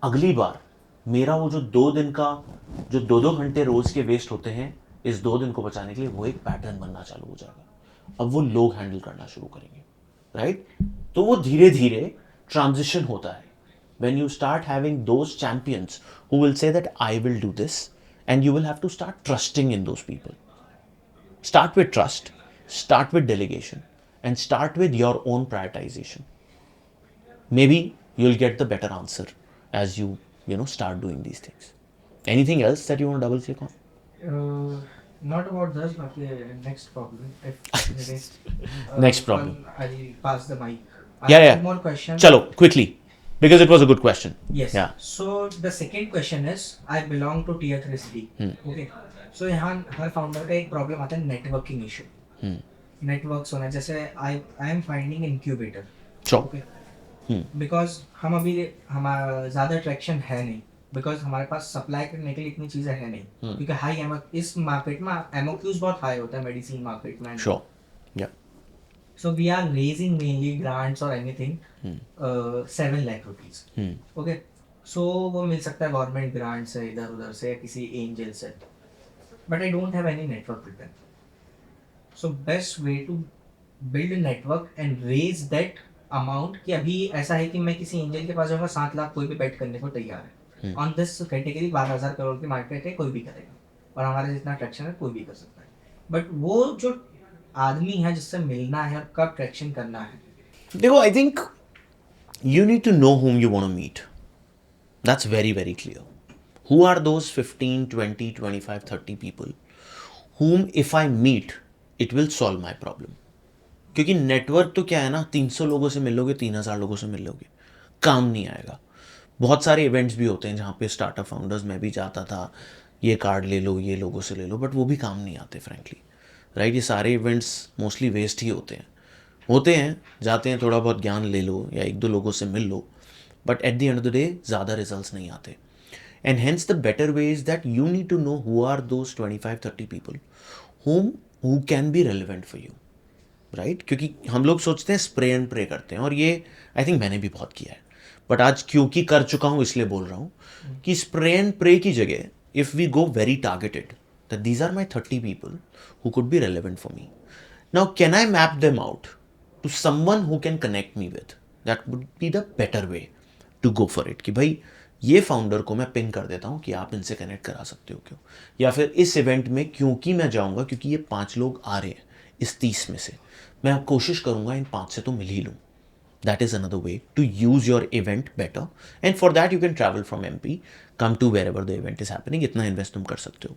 अगली बार मेरा वो जो 2 दिन का जो 2-2 घंटे रोज के वेस्ट होते हैं, इस 2 दिन को बचाने के लिए वो एक पैटर्न बनना चालू हो जाएगा। अब वो लोग हैंडल करना शुरू करेंगे, राइट? तो वो धीरे धीरे ट्रांजिशन होता है। When you start having those champions who will say that I will do this, and you will have to start trusting in those people. Start with trust, start with delegation, and start with your own prioritization. Maybe you'll get the better answer as you start doing these things. Anything else that you want to double click on? Not about this, but the next problem. Next problem. I'll pass the mic. Yeah. One more question. Chalo, quickly, because it was a good question. Yes. Yeah. So the second question is, I belong to tier 3 city. Okay. So यहाँ हर फाउंडर का एक प्रॉब्लम आता है नेटवर्किंग इशू. नेटवर्क्स होना, जैसे I am finding incubator. Sure. Because हम अभी हमारा ज़्यादा ट्रैक्शन है नहीं, बिकॉज हमारे पास सप्लाई करने के लिए इतनी चीज़ें है नहीं, क्योंकि हाई इस मार्केट में एमओक्यूज बहुत हाई होता है मेडिसिन मार्केट में. Sure. Yeah. So we are raising mainly grants or anything 7 lakh rupees. Okay. So वो मिल सकता है गवर्नमेंट ग्रांट से, इधर उधर से, या किसी एंजल से. But I don't have any network with them. So best way to build a network and raise that amount कि अभी ऐसा है कि मैं किसी एंजल के पास जाऊँगा, 7 लाख कोई भी बेट करने को तैयार है. On this कैटेगरी 12,000 करोड़ की मार्केट है, कोई भी करेगा, और हमारा जितना ट्रैक्शन है कोई भी कर सकता है. बट वो जो आदमी है जिससे मिलना है और कब ट्रैक्शन करना है, देखो, I think you need to know whom you want to meet. That's very, very clear. Who are those 15, 20, 25, 30 people whom if I meet, it will solve my problem? क्योंकि नेटवर्क तो क्या है ना, 300 लोगों से मिल लोगे, 3000 लोगों से मिल लोगे, काम नहीं आएगा. बहुत सारे इवेंट्स भी होते हैं जहाँ पे स्टार्टअप फाउंडर्स, मैं भी जाता था, ये कार्ड ले लो, ये लोगों से ले लो, बट वो भी काम नहीं आते फ्रेंकली, राइट? ये सारे इवेंट्स मोस्टली वेस्ट ही होते हैं, जाते हैं, थोड़ा बहुत ज्ञान ले लो या 1-2 लोगों से मिल लो, but at the end of the day ज़्यादा रिजल्ट्स नहीं आते. And hence the better way is that you need to know who are those 25-30 people who can be relevant for you, right? क्योंकि हम लोग सोचते हैं स्प्रे एंड प्रे करते हैं, और ये आई थिंक मैंने भी बहुत किया है, बट आज क्योंकि कर चुका हूँ इसलिए बोल रहा हूँ कि स्प्रे एंड प्रे की जगह if we go very targeted, that these are my 30 people who could be relevant for me. Now, can I map them out to someone who can connect me with? That would be the better way to go for it. कि भाई ये फाउंडर को मैं पिंग कर देता हूँ कि आप इनसे कनेक्ट करा सकते हो क्यों, या फिर इस इवेंट में क्योंकि मैं जाऊँगा क्योंकि ये 5 लोग आ रहे हैं इस 30 में से, मैं कोशिश करूँगा इन 5 से तो मिल ही लूँ. That is another way to use your event better, and for that you can travel from MP, come to wherever the event is happening. इतना इन्वेस्ट तुम कर सकते हो.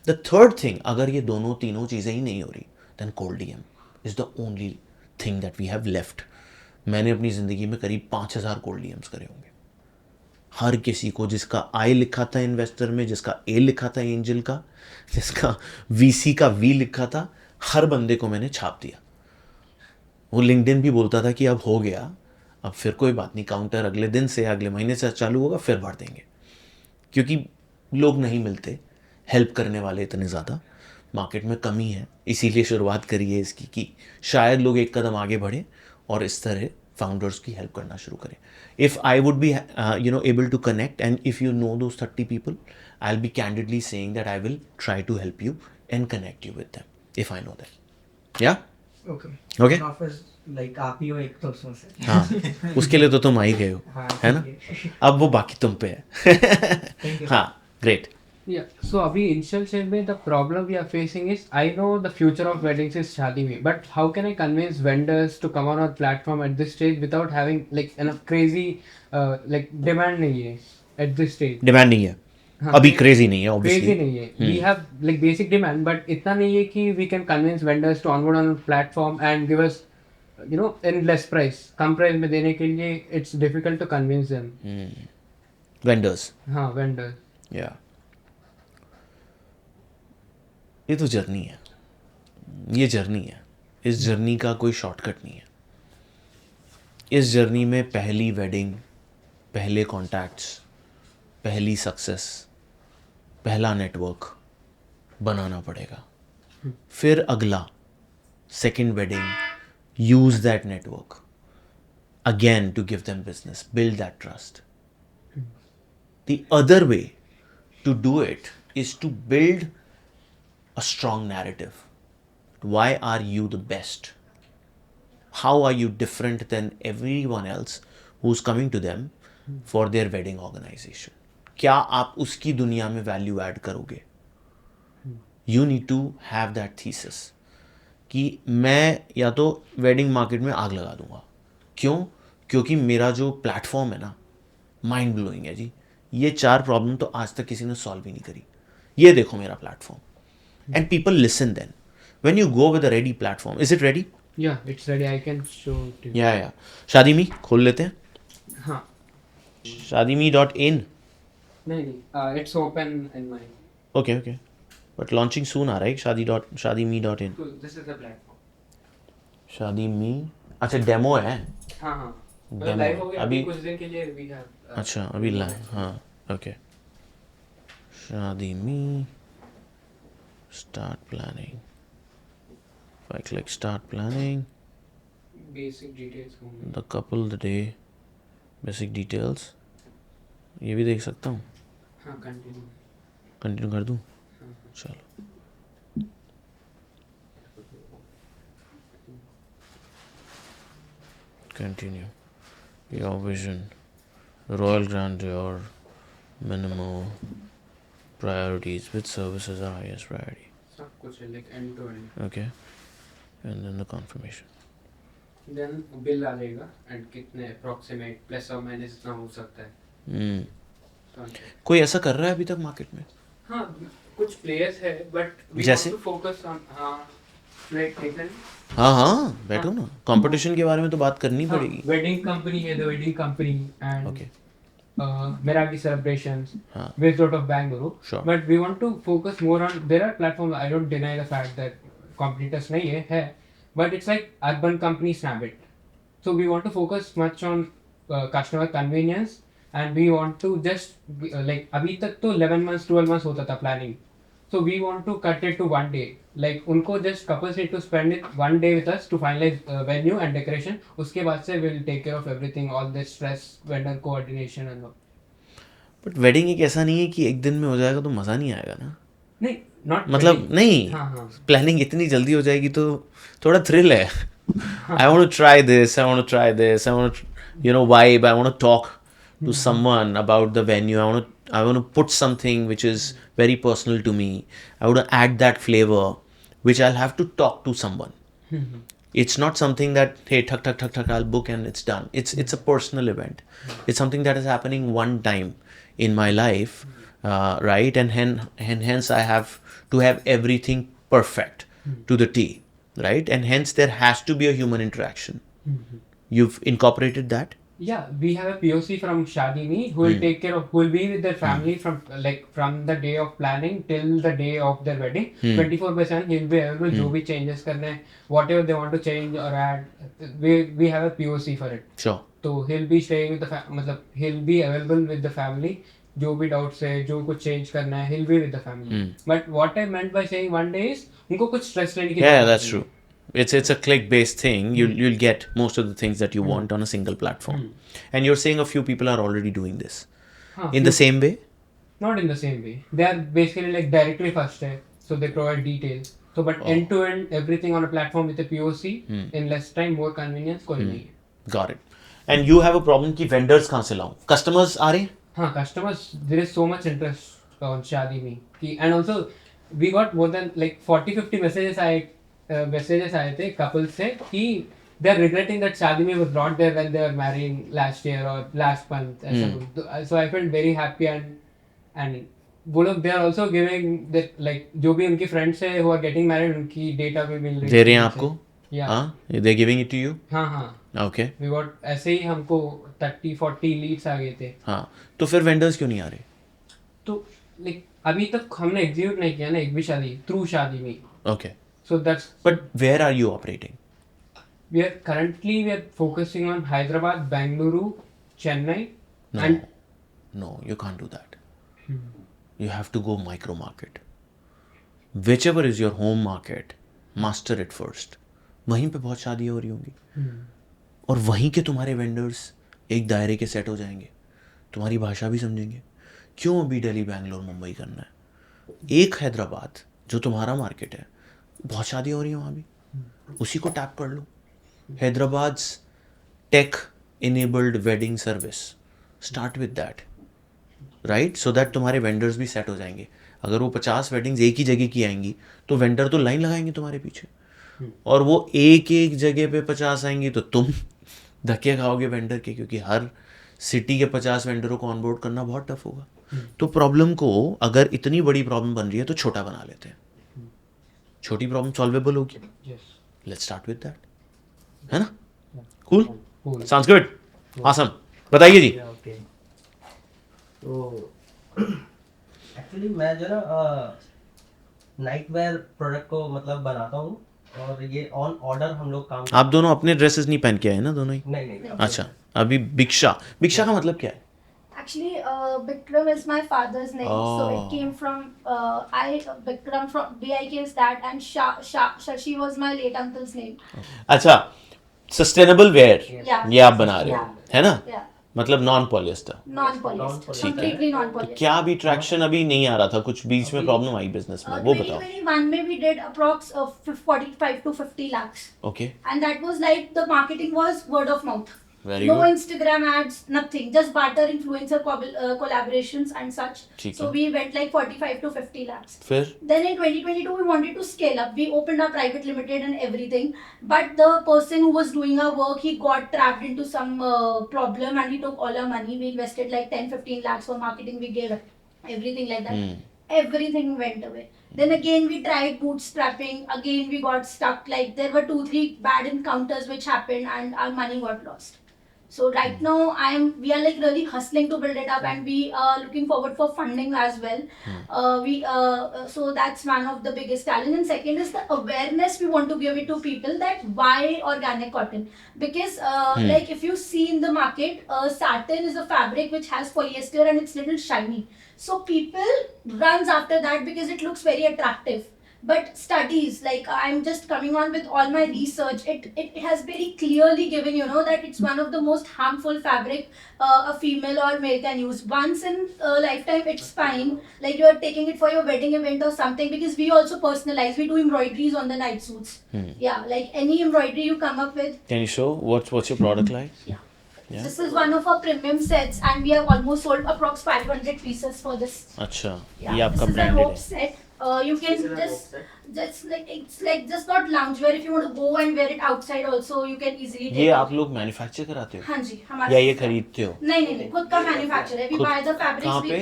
The third thing, अगर ये दोनों तीनों चीज़ें ही नहीं हो रही, then cold DM is the only thing that we have left. मैंने अपनी ज़िंदगी में करीब 5000 कोल्ड DMs करे होंगे. हर किसी को जिसका I लिखा था इन्वेस्टर में, जिसका A लिखा था एंजल का, जिसका VC का V लिखा था, हर बंदे को मैंने छाप दिया. वो लिंक्डइन भी बोलता था कि अब हो गया, अब फिर कोई बात नहीं, काउंटर अगले दिन से अगले महीने से चालू होगा, फिर बढ़ देंगे, क्योंकि लोग नहीं मिलते हेल्प करने वाले इतने ज़्यादा, मार्केट में कमी है. इसीलिए शुरुआत करी है इसकी कि शायद लोग एक कदम आगे बढ़े और इस तरह फाउंडर्स की हेल्प करना शुरू करें. If I would be able to connect, and if you know those 30 people, I will be candidly saying that I will try to help you and connect you with them if I know that. या ओके, लाइक आप ही हो एक तो उसमें से. हाँ, उसके लिए तो तुम आ ही गए हो, है ना? अब वो बाकी तुम पे है. हाँ, great. Yeah, so abhi initial stage mein the problem we are facing is, I know the future of weddings is Shaadi Mein, but how can I convince vendors to come on our platform at this stage without having like enough crazy like demand nahi hai at this stage. Demand नहीं है, अभी crazy नहीं है, obviously. Crazy नहीं है. We have like basic demand, but इतना नहीं है कि we can convince vendors to onboard on our platform and give us, you know, in less price, come price में देने के लिए it's difficult to convince them. Vendors. हाँ, vendors. Yeah. ये तो जर्नी है, ये जर्नी है. इस जर्नी का कोई शॉर्टकट नहीं है. इस जर्नी में पहली वेडिंग, पहले कॉन्टैक्ट्स, पहली सक्सेस, पहला नेटवर्क बनाना पड़ेगा. फिर अगला second wedding, use that network again to give them business, build that trust. The other way to do it is to build a strong narrative. Why are you the best? How are you different than everyone else who's coming to them for their wedding organization? क्या आप उसकी दुनिया में वैल्यू ऐड करोगे? You need to have that thesis कि मैं या तो वेडिंग मार्केट में आग लगा दूंगा. क्यों? क्योंकि मेरा जो प्लेटफॉर्म है ना, माइंड ब्लोइंग है जी. ये 4 प्रॉब्लम तो आज तक किसी ने सॉल्व ही नहीं करी. ये देखो मेरा platform. And people listen then. When you go with a ready platform, is it ready? Yeah, it's ready. I can show it to you. या शादी मी खोल लेते हैं. हाँ. shadimi.in. नहीं, it's open in my. Okay. But launching soon आ रहा है shadimi.in. So this is the platform. shadimi. अच्छा डेमो है. हाँ. Demo. लाइव हो गया अभी कुछ दिन के लिए we have. अच्छा अभी लाइव. हाँ. Okay. shadimi. Start planning. If I click start planning, Basic details होंगे. the couple, the day, basic details. ये भी देख सकता हूँ. हाँ, कंटिन्यू कर दूँ. चलो. Continue. Your vision. Royal grandeur. Minimal. Priorities. Which services are highest priority? सब कुछ है like end to end. Okay. And then the confirmation. Then bill आ जाएगा and कितने approximate plus or minus इतना हो सकता है. कोई ऐसा कर रहा है अभी तक मार्केट में? हाँ, कुछ players है but we जैसे? want to focus on like हाँ बैठो ना. कंपटीशन के बारे में तो बात करनी पड़ेगी. wedding company है, the wedding company and Okay. Meraki celebrations हाँ. based out of Bangalore. Sure. But we want to focus more on, there are platforms, I don't deny the fact that competitors नहीं है, but it's like urban company Snapit. So we want to focus much on customer convenience and we want to just like अभी तक तो 11 months 12 months होता था planning. So we want to cut it to 1 day. Like उनको just couples need to spend it 1 day with us to finalize venue and decoration. उसके बाद से we'll take care of everything, all the stress, vendor coordination and all. But wedding एक ऐसा नहीं है कि एक दिन में हो जाएगा तो मज़ा नहीं आएगा ना. नहीं, not मतलब wedding. नहीं. हाँ. प्लानिंग इतनी जल्दी हो जाएगी तो थोड़ा थ्रिल है. I want to try this. I want to try this. I want to vibe. I want to talk to someone about the venue. I want to put something which is very personal to me. I want to add that flavor, which I'll have to talk to someone. It's not something that hey tuck I'll book and it's done. It's a personal event. It's something that is happening one time in my life, right? And hence I have to have everything perfect to the T, right? And hence there has to be a human interaction. You've incorporated that? Yeah, we have a POC from Shadimi who will take care of, who will be with their family from the day of planning till the day of their wedding. 24/7 he will be available. जो भी changes करने हैं, whatever they want to change or add, we have a POC for it. Sure. तो he'll be staying with the मतलब he'll be available with the family. जो भी doubts है, जो कुछ change करना है, he'll be with the family. But what I meant by saying 1 day is उनको कुछ stress लेने की Yeah, that's true. It's a click-based thing. You'll get most of the things that you want on a single platform. And you're saying a few people are already doing this. In the same way? Not in the same way. They are basically like directly first step. So they provide details. So but end to end everything on a platform with a POC in less time, more convenience कोई नहीं है. Got it. And you have a problem कि vendors कहाँ से लाऊं? Customers आ रहे हैं? हाँ, customers, there is so much interest on Shadimi. And also we got more than like 40-50 messages आए थे couples से कि they are regretting that Shadimi was not there when they were marrying last year or last month. So I felt very happy and वो लोग they are also giving that like जो भी उनकी friends है who are getting married उनकी data भी मिल रही है. दे रहे हैं आपको? Yeah. हाँ, they're giving it to you? हाँ. Okay. We got ऐसे ही हमको 30-40 leads आ गए थे. हाँ, तो फिर vendors क्यों नहीं आ रहे? तो like अभी तक हमने execute नहीं किया ना एक भी शादी through Shadimi. Okay. So that's. But where are you operating? We are currently focusing on Hyderabad, Bangalore, Chennai, and. No, you can't do that. You have to go micro market. Whichever is your home market, master it first. वहीं पे बहुत शादियाँ हो रही होंगी. और वहीं के तुम्हारे vendors एक दायरे के सेट हो जाएंगे. तुम्हारी भाषा भी समझेंगे. क्यों अभी दिल्ली, बैंगलोर, मुंबई करना है? एक हैदराबाद जो तुम्हारा मार्केट है, बहुत शादी हो रही है वहाँ भी, उसी को टैप कर लो. Hyderabad tech enabled wedding service, start with that, right, so that तुम्हारे वेंडर्स भी सेट हो जाएंगे. अगर वो 50 वेडिंग्स एक ही जगह की आएंगी तो वेंडर तो लाइन लगाएंगे तुम्हारे पीछे, और वो एक एक जगह पे 50 आएंगी तो तुम धक्के खाओगे वेंडर के, क्योंकि हर सिटी के 50 वेंडरों को ऑनबोर्ड करना बहुत टफ होगा. तो प्रॉब्लम को, अगर इतनी बड़ी प्रॉब्लम बन रही है तो छोटा बना लेते हैं, छोटी प्रॉब्लम सॉल्वेबल होगी. लेट्स स्टार्ट विद दैट, है ना? Cool, sounds good, awesome. बताइए जी. तो एक्चुअली मैं जो ना नाइट वेयर प्रोडक्ट को मतलब बनाता हूँ, और ये ऑन ऑर्डर हम लोग काम. आप दोनों अपने ड्रेसेस नहीं पहन के आए ना दोनों ही? नहीं. अच्छा, अभी भिक्षा का मतलब क्या है? Actually, Bikram is my father's name, so it came from Bikram from BIK is that, and Shashi was my late uncle's name. अच्छा, सस्टेनेबल वेयर ये आप बना रहे हो, है ना? मतलब नॉन पॉलिएस्टर. Non-polyester. ठीक है. Completely non-polyester. क्या अभी ट्रैक्शन अभी नहीं आ रहा था, कुछ बीच में प्रॉब्लम आई बिजनेस में, वो बताओ. 2021 में we did approx 45 to 50 lakhs. Okay. And that was like the marketing was word of mouth. Very no good. Instagram ads, nothing. Just barter, influencer collaborations and such. ठीक So है. we went like 45 to 50 lakhs. फिर Then in 2022 we wanted to scale up. We opened our private limited and everything. But the person who was doing our work, he got trapped into some problem and he took all our money. We invested like 10-15 lakhs for marketing. We gave everything like that. Everything went away. Then again we tried bootstrapping. Again we got stuck. Like there were 2-3 bad encounters which happened and our money got lost. So right now we are like really hustling to build it up, and we are looking forward for funding as well. So that's one of the biggest challenge. And second is the awareness we want to give it to people, that why organic cotton, because like if you see in the market, satin is a fabric which has polyester and it's little shiny. So people runs after that because it looks very attractive. But studies, like I'm just coming on with all my research, it has very clearly given, you know, that it's one of the most harmful fabric a female or male can use. Once in a lifetime, it's fine. Like you are taking it for your wedding event or something, because we also personalize. We do embroideries on the night suits. Yeah, like any embroidery you come up with. can you show what's your product like? Yeah. This is one of our premium sets, and we have almost sold approx 500 pieces for this. अच्छा, Yeah, ये आपका this is a branded rope है. set. You can just like it's like just not loungewear. If you want to go and wear it outside also, you can easily take ये it. आप लोग मैन्युफैक्चर कराते हो? हाँ जी, हमारा या ये खरीदते हो? नहीं, खुद का मैन्युफैक्चर है. We खुद- buy the fabrics. कहाँ पे?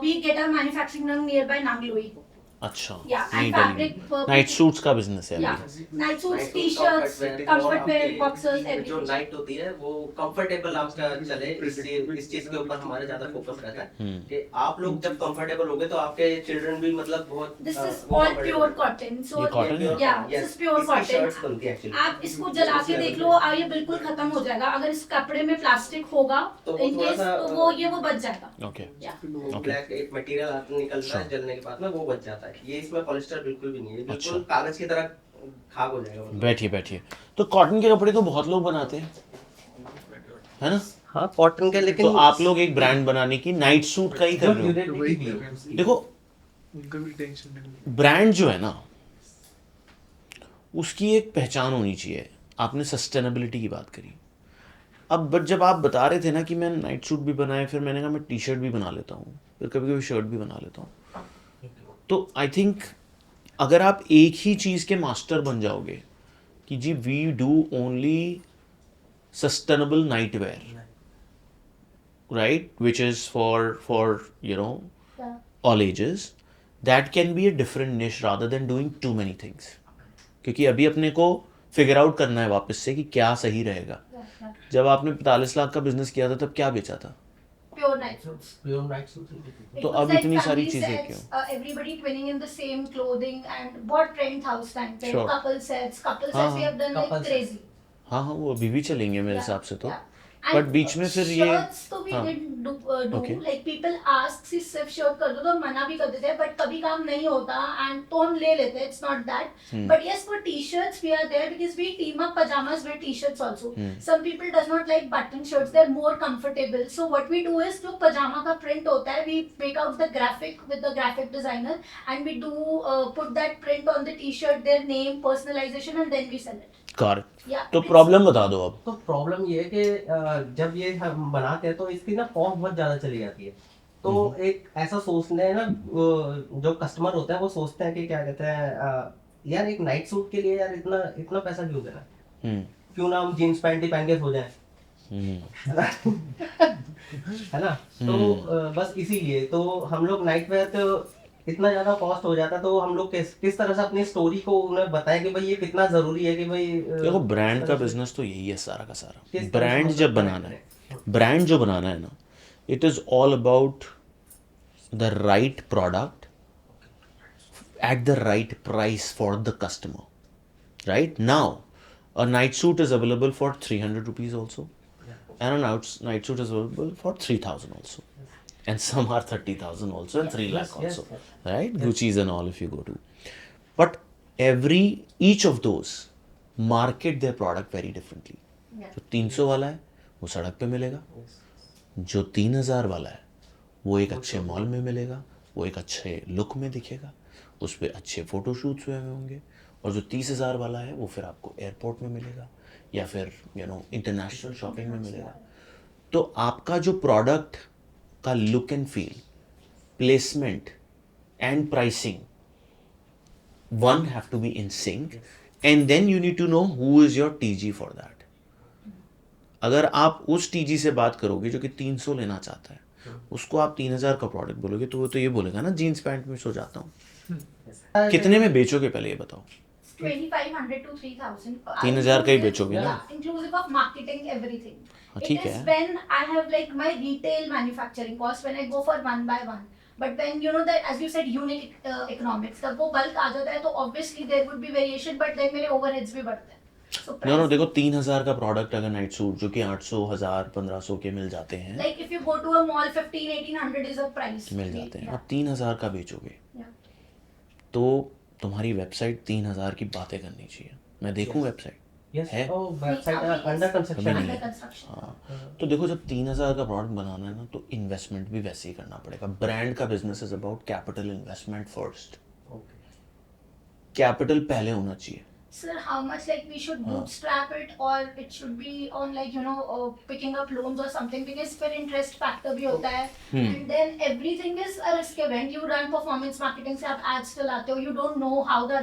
We get our manufacturing done nearby Nangloi. अच्छा, Yeah, नहीं and डालेंगे. fabric. नाइट सूट्स का बिजनेस है Yeah, अभी. night suits, t-shirts, comfort wear, boxers, जो everything. नाइट होती है वो कंफर्टेबल आपका चले, इस चीज के ऊपर हमारा ज्यादा फोकस रहता है कि आप लोग जब कंफर्टेबल होगे तो आपके चिल्ड्रन भी मतलब बहुत. This is all pure cotton. So ये cotton है? yeah, this is pure cotton. Shirts बनती है एक्चुअली. आप इसको जला के देख लो, ये बिल्कुल खत्म हो जाएगा. अगर इस कपड़े में प्लास्टिक होगा तो इन थोड़ा केस, सा, तो वो बच जाएगा. ओके. ब्लैक एक मटेरियल निकलता है जलने के बाद में, वो बच जाता है. ये इसमें पॉलिस्टर बिल्कुल भी नहीं है, बिल्कुल कागज की तरह खाक हो जाएगा. बैठिए. तो कॉटन के कपड़े तो बहुत लोग बनाते हैं, है ना? हाँ, कॉटन के, लेकिन तो आप लोग एक ब्रांड बनाने की नाइट सूट का ही कर रहे हो. देखो, ब्रांड जो है ना, उसकी एक पहचान होनी चाहिए. आपने सस्टेनेबिलिटी की बात करी. अब बट जब आप बता रहे थे ना कि मैं नाइट सूट भी बनाए, फिर मैंने कहा मैं टी शर्ट भी बना लेता हूँ, फिर कभी कभी शर्ट भी बना लेता हूँ. तो आई थिंक अगर आप एक ही चीज़ के मास्टर बन जाओगे कि जी we do only sustainable night wear, right, which is for you know all ages, that can be a different niche rather than doing too many things. क्योंकि अभी अपने को फिगर आउट करना है वापस से कि क्या सही रहेगा. जब आपने 45 लाख का बिजनेस किया था तब क्या बेचा था? Pure night suits. तो अब इतनी सारी चीजें क्यों? Everybody twinning in the same clothing and what trend था उस time पे? Sure. Couple sets we have done like Couple crazy. हाँ, वो अभी भी चलेंगे मेरे हिसाब से. तो बट बीच में फिर ये shirts तो we did do Okay. like people ask कि सिर्फ शर्ट कर दो तो मना भी कर देते हैं बट कभी काम नहीं होता एंड तो हम ले लेते हैं it's not that but yes for टी-shirts we are there because we team up pajamas with t-shirts also some people does not like button shirts they're more comfortable so what we do is जो pajama का print होता है we make out the graphic with the graphic designer and we do put that print on the t-shirt their name personalization and then we sell it correct Yeah, तो it's- प्रॉब्लम बता दो अब तो प्रॉब्लम ये है कि जब ये हम बनाते हैं तो इसकी ना कॉस्ट बहुत ज़्यादा चली जाती है तो एक ऐसा सोचते हैं ना जो कस्टमर होते हैं वो सोचते हैं कि क्या कहते हैं यार एक नाइट सूट के लिए यार इतना इतना पैसा क्यों देना क्यों ना हम जीन्स पैंट ही पहन के सो जाएं है ना तो बस इसीलिए तो हम लोग नाइट वेयर तो इतना ज्यादा कॉस्ट हो जाता तो हम लोग किस तरह से अपनी स्टोरी को उन्हें बताएं कि भाई ये कितना जरूरी है कि भाई देखो ब्रांड का बिजनेस तो यही है सारा का सारा ब्रांड जब बनाना है ब्रांड जो बनाना है ना it is all about the right product at the right price for the customer right now a night suit is available for 300 rupees also and a night suit is available for 3,000 also and some are 30,000 also and 3 lakh also right Gucci's and all if you go to but each of those market their product very differently जो 300 वाला है वो सड़क पे मिलेगा जो 3,000 वाला है वो एक अच्छे मॉल में मिलेगा वो एक अच्छे लुक में दिखेगा उस पर अच्छे फोटोशूट्स हुए होंगे और जो 30,000 वाला है वो फिर आपको एयरपोर्ट में मिलेगा या फिर इंटरनेशनल शॉपिंग में मिलेगा तो आपका जो प्रोडक्ट का look and feel placement and pricing one have to be in sync and then you need to know who is your TG for that अगर आप उस टीजी से बात करोगे जो कि 300 लेना चाहता है उसको आप 3,000 का प्रोडक्ट बोलोगे तो वो तो ये बोलेगा ना जीन्स पैंट में सो जाता हूँ कितने में बेचोगे पहले ये बताओ 2,500 to 3,000 3,000 का ही बेचोगे ना inclusive of marketing everything ठीक it is है when I have like my retail manufacturing cost when I go for one by one but when you know that as you said unit economics तब वो bulk आ जाता है तो obviously there would be variation but then मेरे overheads भी बढ़ते हैं so नो देखो 3,000 का प्रोडक्ट अगर नाइट सूट जो कि 800 1000 1500 के मिल जाते हैं like if you go to a mall 15-1800 is a price मिल जाते हैं और 3,000 का बेचोगे yeah. तो तुम्हारी वेबसाइट 3,000 की बातें करनी चाहिए मैं देखूं वेबसाइट है अंडर कंस्ट्रक्शन हाँ तो देखो जब 3,000 का प्रोडक्ट बनाना है ना तो इन्वेस्टमेंट भी वैसे ही करना पड़ेगा ब्रांड का business is about capital investment first capital पहले होना चाहिए Sir, how much like we should bootstrap it or it should be on like picking up loans or something because फिर interest factor भी होता है and then everything is a risk event. You run performance marketing से आप ads चलाते हो you don't know how the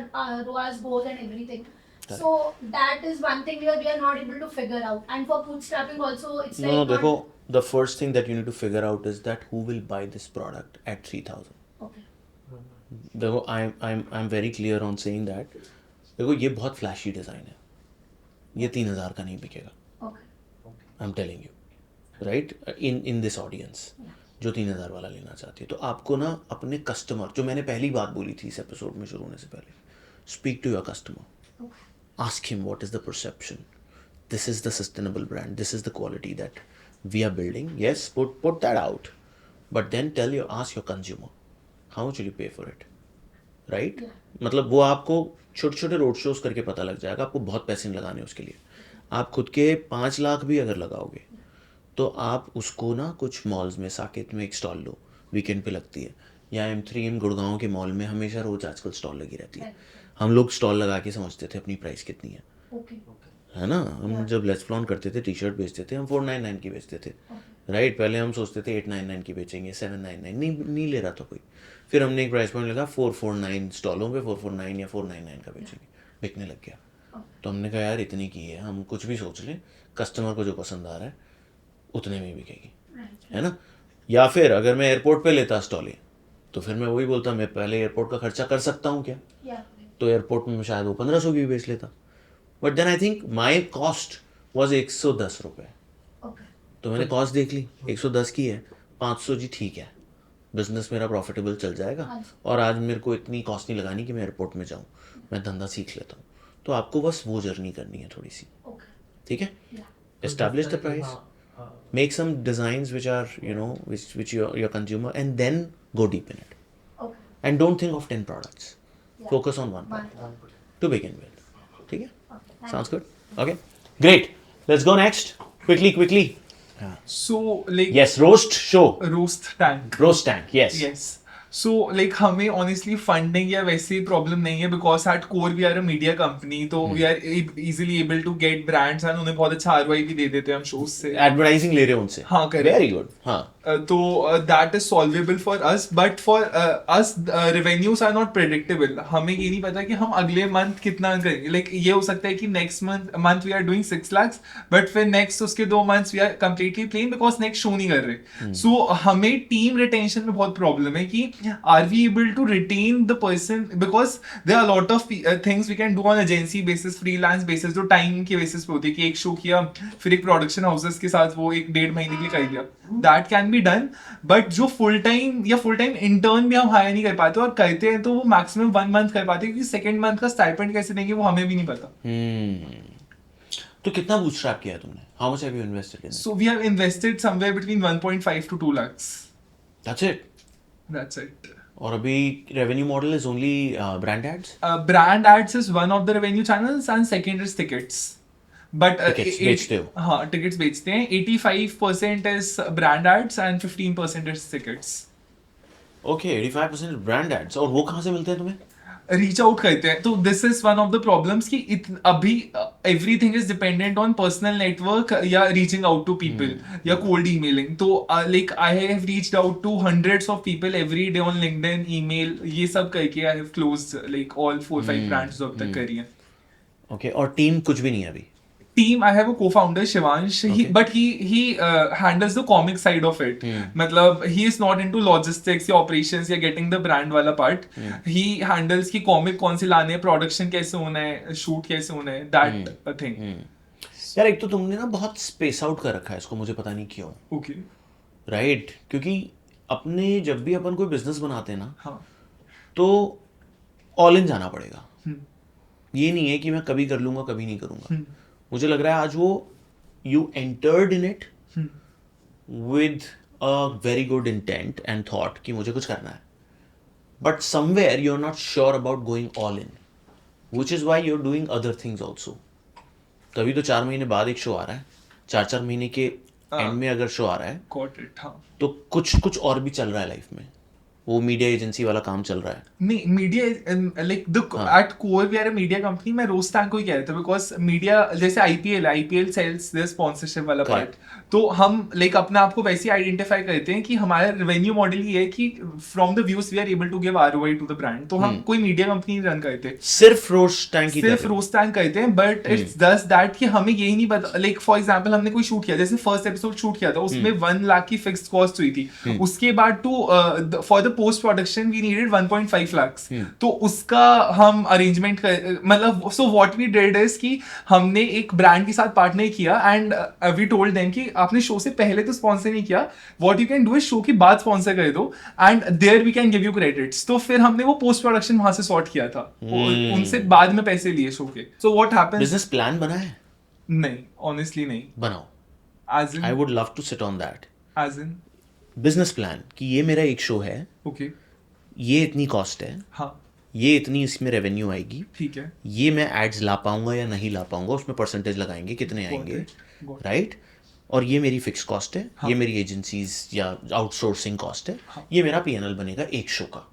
ROAS goes and everything. So that is one thing we are not able to figure out and for bootstrapping also it's like no देखो the first thing that you need to figure out is that who will buy this product at 3,000. Okay. देखो I'm very clear on saying that देखो ये बहुत फ्लैशी डिज़ाइन है ये 3,000 का नहीं बिकेगा आई am telling you right in this audience जो 3,000 वाला लेना चाहती है तो आपको ना अपने कस्टमर जो मैंने पहली बात बोली थी इस एपिसोड में शुरू होने से पहले speak to your customer ask him what is the perception this is the sustainable brand this is the quality that we are building yes put that out but then ask your consumer how much will you pay for it right मतलब वो आपको छोटे छोटे रोड शोज करके पता लग जाएगा आपको बहुत पैसे नहीं लगाने उसके लिए आप खुद के 5 लाख भी अगर लगाओगे तो आप उसको ना कुछ मॉल्स में साकेत में एक स्टॉल लो वीकेंड पे लगती है या M3M गुड़गांव के मॉल में हमेशा रोज आजकल स्टॉल लगी रहती है हम लोग स्टॉल लगा के समझते थे अपनी प्राइस कितनी है है ना हम जब लेट्स फ्लॉन करते थे टी-शर्ट बेचते थे हम 499 की बेचते थे राइट पहले हम सोचते थे 899 की बेचेंगे 799 नहीं ले रहा था कोई फिर हमने एक प्राइस पॉइंट लगा 449 स्टॉलों पे 449 या 499 का बेचेंगे बिकने लग गया तो हमने कहा यार इतनी की है हम कुछ भी सोच लें कस्टमर को जो पसंद आ रहा है उतने में बिकेगी है ना या फिर अगर मैं एयरपोर्ट पे लेता स्टॉल तो फिर मैं वही बोलता मैं पहले एयरपोर्ट का खर्चा कर सकता हूँ क्या तो एयरपोर्ट में शायद वो 1500 की भी बेच लेता but then I think my cost was 110 रुपये तो मैंने कॉस्ट देख ली 110 की है 500 जी ठीक है बिजनेस मेरा प्रॉफिटेबल चल जाएगा और आज मेरे को इतनी कॉस्ट नहीं लगानी कि मैं एयरपोर्ट में जाऊँ मैं धंधा सीख लेता हूँ तो आपको बस वो जर्नी करनी है थोड़ी सी ठीक है establish the price make some designs which are, you know, which your consumer, and then go deep in it. Okay. And don't think of 10 products. Yeah. Focus on one product to begin with. ठीक है? Okay. Sounds good? Okay. Great. Let's go next. Quickly. So like Yes, roast show. roast tank. Roast tank. Yes. Yes. So like हमें honestly funding या वैसे प्रॉब्लम नहीं है because at core we are a media company तो we are easily able to get brands and उन्हें बहुत अच्छा ROI भी दे देते हैं हम shows से. Advertising ले रहे हो उनसे. हाँ correct. Very good. हाँ. तो that is solvable for us but for us revenues are not predictable. हमें ये नहीं पता कि हम अगले month कितना करेंगे. Like ये हो सकता है कि next month we are doing 6 lakhs but फिर next उसके 2 months we are completely plain because next show नहीं कर रहे. So हमें team retention में बहुत problem है कि are we able to retain the person because there are a lot of things we can do on agency basis, freelance basis जो time के basis पे होती है कि एक show किया फिर एक production houses के साथ वो 1-1.5 महीने के लिए कर दिया. That can be done but जो full time intern भी हम hire नहीं कर पाते और करते हैं तो वो maximum 1 month कर पाते हैं क्योंकि second month का stipend कैसे देंगे वो हमें भी नहीं पता. तो कितना bootstrap किया तुमने? How much have you invested in it? So we have invested somewhere between 1.5 to 2 lakhs. That's it. That's it. और अभी revenue model is only brand ads? Brand ads is one of the revenue channels and second is tickets. But Tickets बेचते हो? हाँ tickets बेचते हैं. 85% is brand ads and 15% is tickets. Okay, 85% brand ads. और वो कहाँ से मिलते हैं तुम्हें? रीच आउट करते हैं तो this is one of the problems कि अभी everything is dependent on personal network या रीचिंग आउट टू पीपल या कोल्ड ईमेलिंग. तो like I have reached out to hundreds of people every day on LinkedIn, email, ये सब करके I have closed like all 4-5 brands अब तक करी हैं. ओके, और टीम कुछ भी नहीं है अभी? Team, I have a co-founder Shivansh, but he handles the comic side of it. मतलब he is not into logistics या operations या getting the brand वाला part. He handles कि comic कौन से लाने हैं, production कैसे होना है, shoot कैसे होना है, that thing. यार एक तो तुमने ना बहुत स्पेस आउट कर रखा है इसको, मुझे पता नहीं क्यों. Okay. राइट, क्योंकि अपने जब भी अपन कोई बिजनेस बनाते हैं ना, हाँ. तो ऑल इन जाना पड़ेगा. ये नहीं है कि मैं कभी कर लूंगा कभी नहीं करूंगा. मुझे लग रहा है आज वो you entered in it with a very good intent and thought कि मुझे कुछ करना है, but somewhere you are not sure about going all in, which is why you are doing other things also. तभी तो 4 महीने बाद एक शो आ रहा है, 4 महीने के एंड में अगर शो आ रहा है तो कुछ और भी चल रहा है लाइफ में. वो मीडिया एजेंसी वाला काम चल रहा है. नहीं, media like the at core we are a media company. मैं रोस्ट टैंक को ही कह रहा था बिकॉज मीडिया जैसे आईपीएल सेल्स देयर स्पॉन्सरशिप वाला पार्ट, तो हम लाइक अपने आप को वैसे ही आइडेंटिफाई करते हैं कि हमारा रेवेन्यू मॉडल ये है कि from the views we are able to give ROI to the brand. तो हम कोई मीडिया कंपनी नहीं रन करते, सिर्फ रोस्ट टैंक करते हैं. बट इट्स जस्ट दैट कि हमें यही नहीं पता. लाइक फॉर एग्जांपल हमने कोई शूट किया, जैसे फर्स्ट एपिसोड शूट किया था, उसमें 1 लाख की फिक्स्ड कॉस्ट हुई थी. उसके बाद to for the post production we needed 1.5 lakhs. तो उसका हम अरेंजमेंट मतलब so what we did is कि हमने एक ब्रांड के साथ पार्टनर किया एंड वी टोल्ड देम कि आपने शो से पहले तो स्पॉन्सर नहीं किया, what you can do is show के बाद स्पॉन्सर कर दो and there we can give you credits. तो फिर हमने वो पोस्ट प्रोडक्शन वहां से सॉर्ट किया था, उनसे बाद में पैसे लिए शो के. So what happens, business plan बना है? नहीं, ऑनेस्टली नहीं. बनाओ. As in I would love to sit on that. As in business plan कि ये मेरा एक शो है, ओके, ये इतनी कॉस्ट है, हाँ, ये इतनी इसमें रेवेन्यू आएगी, ठीक है, ये मैं एड्स ला पाऊंगा या नहीं ला पाऊंगा, उसमें परसेंटेज लगाएंगे कितने आएंगे, राइट, और ये मेरी फिक्स कॉस्ट है, ये मेरी एजेंसीज या आउटसोर्सिंग कॉस्ट है, ये मेरा पीएनएल बनेगा एक शो का.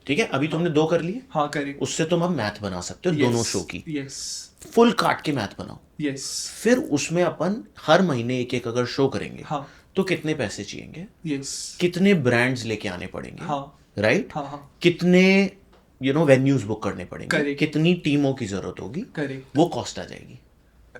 ठीक है, अभी तुमने 2 कर लिए, हाँ, करें. उससे तुम अब मैथ बना सकते हो दोनों शो की. यस, फुल काट के मैथ बनाओ. यस, फिर उसमें अपन हर महीने एक अगर शो करेंगे, हाँ, तो कितने पैसे चाहिए, यस, कितने ब्रांड्स लेके आने पड़ेंगे, हाँ, राइट, हाँ, कितने वेन्यूज बुक करने पड़ेंगे, कितनी टीमों की जरूरत होगी, वो कॉस्ट आ जाएगी.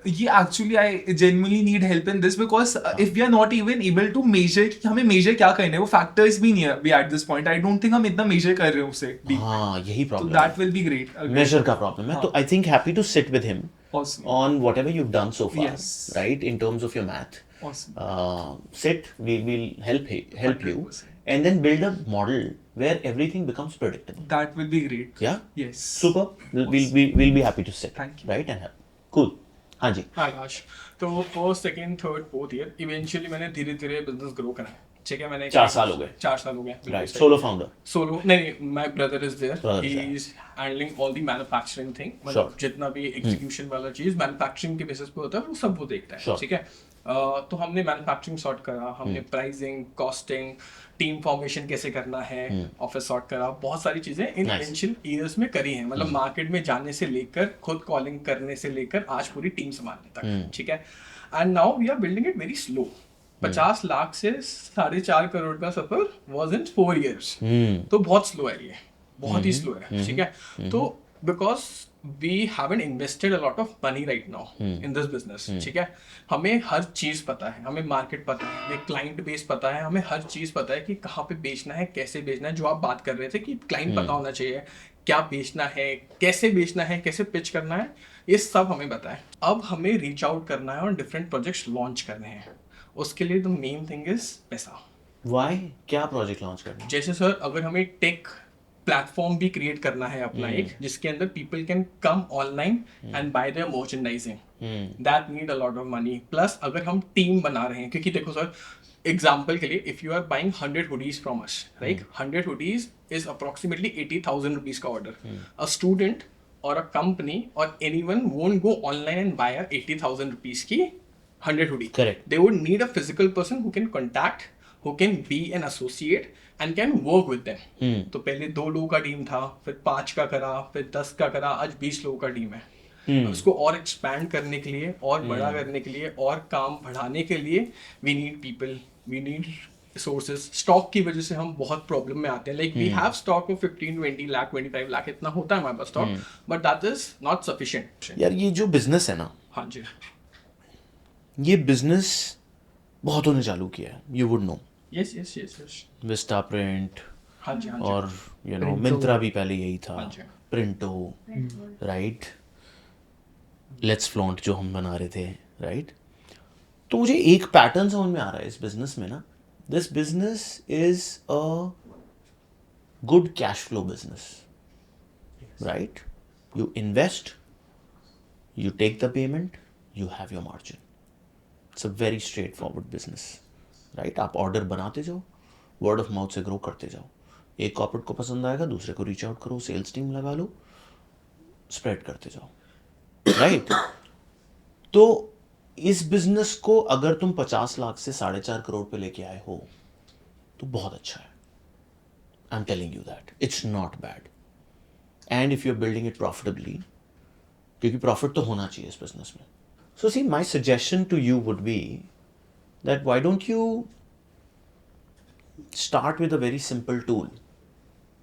ये actually I genuinely need help in this because if we are not even able to measure कि हमें मेजर क्या करना है, वो फैक्टर्स भी नहीं है अभी at this point. I don't think हम इतना मेजर कर रहे हैं उसे. हाँ, यही problem, that will be great. Measure का प्रॉब्लम है. तो I think happy to sit with him on whatever you've done so far, right, in terms of your math. Sit, we'll help you and then build a model where everything becomes predictable. That will be great. Yeah, yes, super. We'll be happy to sit. Thank you. Right, and help. Cool. हाँ जी आकाश, तो first second third fourth year eventually मैंने धीरे धीरे बिजनेस ग्रो करा है, ठीक है। मैंने 4 साल हो गए। 4 साल हो गए। Right, solo founder? सोलो नहीं, my brother is there, he is handling all the manufacturing thing, मतलब जितना भी एग्जीक्यूशन वाला चीज मैन्युफैक्चरिंग के बेसिस पे होता है वो सब वो देखता है, ठीक है। तो हमने मैन्युफैक्चरिंग सॉर्ट करा, हमने प्राइसिंग, कॉस्टिंग, टीम फॉर्मेशन कैसे करना है, ऑफिस सॉर्ट करा, बहुत सारी चीजें इन इनिशियल ईयर्स में करी हैं, मतलब मार्केट में जाने से लेकर खुद कॉलिंग करने से लेकर आज पूरी टीम संभालने तक, ठीक है। And now we are building it very slow. 50 lakh से 4.5 करोड़ का सफर वाज इन 4 इयर्स, तो बहुत स्लो है ये, बहुत ही स्लो है, ठीक है। तो because we haven't invested a lot of money right now in this business, ठीक है। हमें हर चीज पता है, हमें मार्केट पता है, हमें क्लाइंट बेस पता है, हमें हर चीज पता है कि कहाँ पे बेचना है, कैसे बेचना है, जो आप बात कर रहे थे कि क्लाइंट पता होना चाहिए, क्या बेचना है, कैसे बेचना है, कैसे पिच करना है, ये सब हमें पता है। अब हमें रीच आउट करना है और डिफरेंट प्रोजेक्ट्स लॉन्च करने हैं, उसके लिए द मेन थिंग इज पैसा। व्हाई? क्या प्रोजेक्ट लॉन्च करना है? जैसे सर, अगर हमें टेक प्लेटफॉर्म भी क्रिएट करना है अपना एक, जिसके अंदर people can come online and bye there merchandising, that need a lot of money. Plus अगर हम टीम बना रहे हैं, क्योंकि देखो सर, एग्जाम्पल के लिए, if you are buying 100 hoodies from us, right, 100 hoodies is approximately 80,000 rupees का ऑर्डर। अ स्टूडेंट और अ कंपनी और anyone won't go online and buy a 80,000 rupees की 100 hoodie. Correct. They would need a physical person who can contact, who can be an associate and can work with them. तो पहले 2 लोगों का टीम था, फिर 5 का करा, फिर 10 का करा, आज 20 लोगों का टीम है। उसको और एक्सपैंड करने के लिए, और बड़ा करने के लिए, और काम बढ़ाने के लिए we need people, we need resources. Stock की वजह से हम बहुत प्रॉब्लम में आते हैं, like we have stock of 15-20 lakh 25 lakh इतना होता है हमारे पास stock, but that is not sufficient. यार ये जो बिजनेस है ना, हाँ जी, ये बिजनेस बहुत होने चालू किया है, you would know. Yes yes yes yes, Vista print, हाँ जी, हाँ जी, और यू नो मिंत्रा भी पहले यही था, हाँ जी, प्रिंटो, राइट, लेट्स फ्लॉन्ट जो हम बना रहे थे, राइट। तो मुझे एक पैटर्न समझ में आ रहा है इस बिजनेस में ना, this business is a good cash flow business, right. You invest, you take the payment, you have your margin. It's a very straightforward business, right? आप ऑर्डर बनाते जाओ, वर्ड ऑफ माउथ से ग्रो करते जाओ, एक कॉर्पोरेट को पसंद आएगा, दूसरे को रीच आउट करो, सेल्स टीम लगा लो, स्प्रेड करते जाओ, राइट। तो इस बिजनेस को अगर तुम 50 लाख से 4.5 करोड़ पे लेके आए हो तो बहुत अच्छा है। I am telling you that it's not bad, and if you are building it profitably, क्योंकि प्रॉफिट तो होना चाहिए इस बिजनेस में। So see, my suggestion to you would be that why don't you start with a very simple tool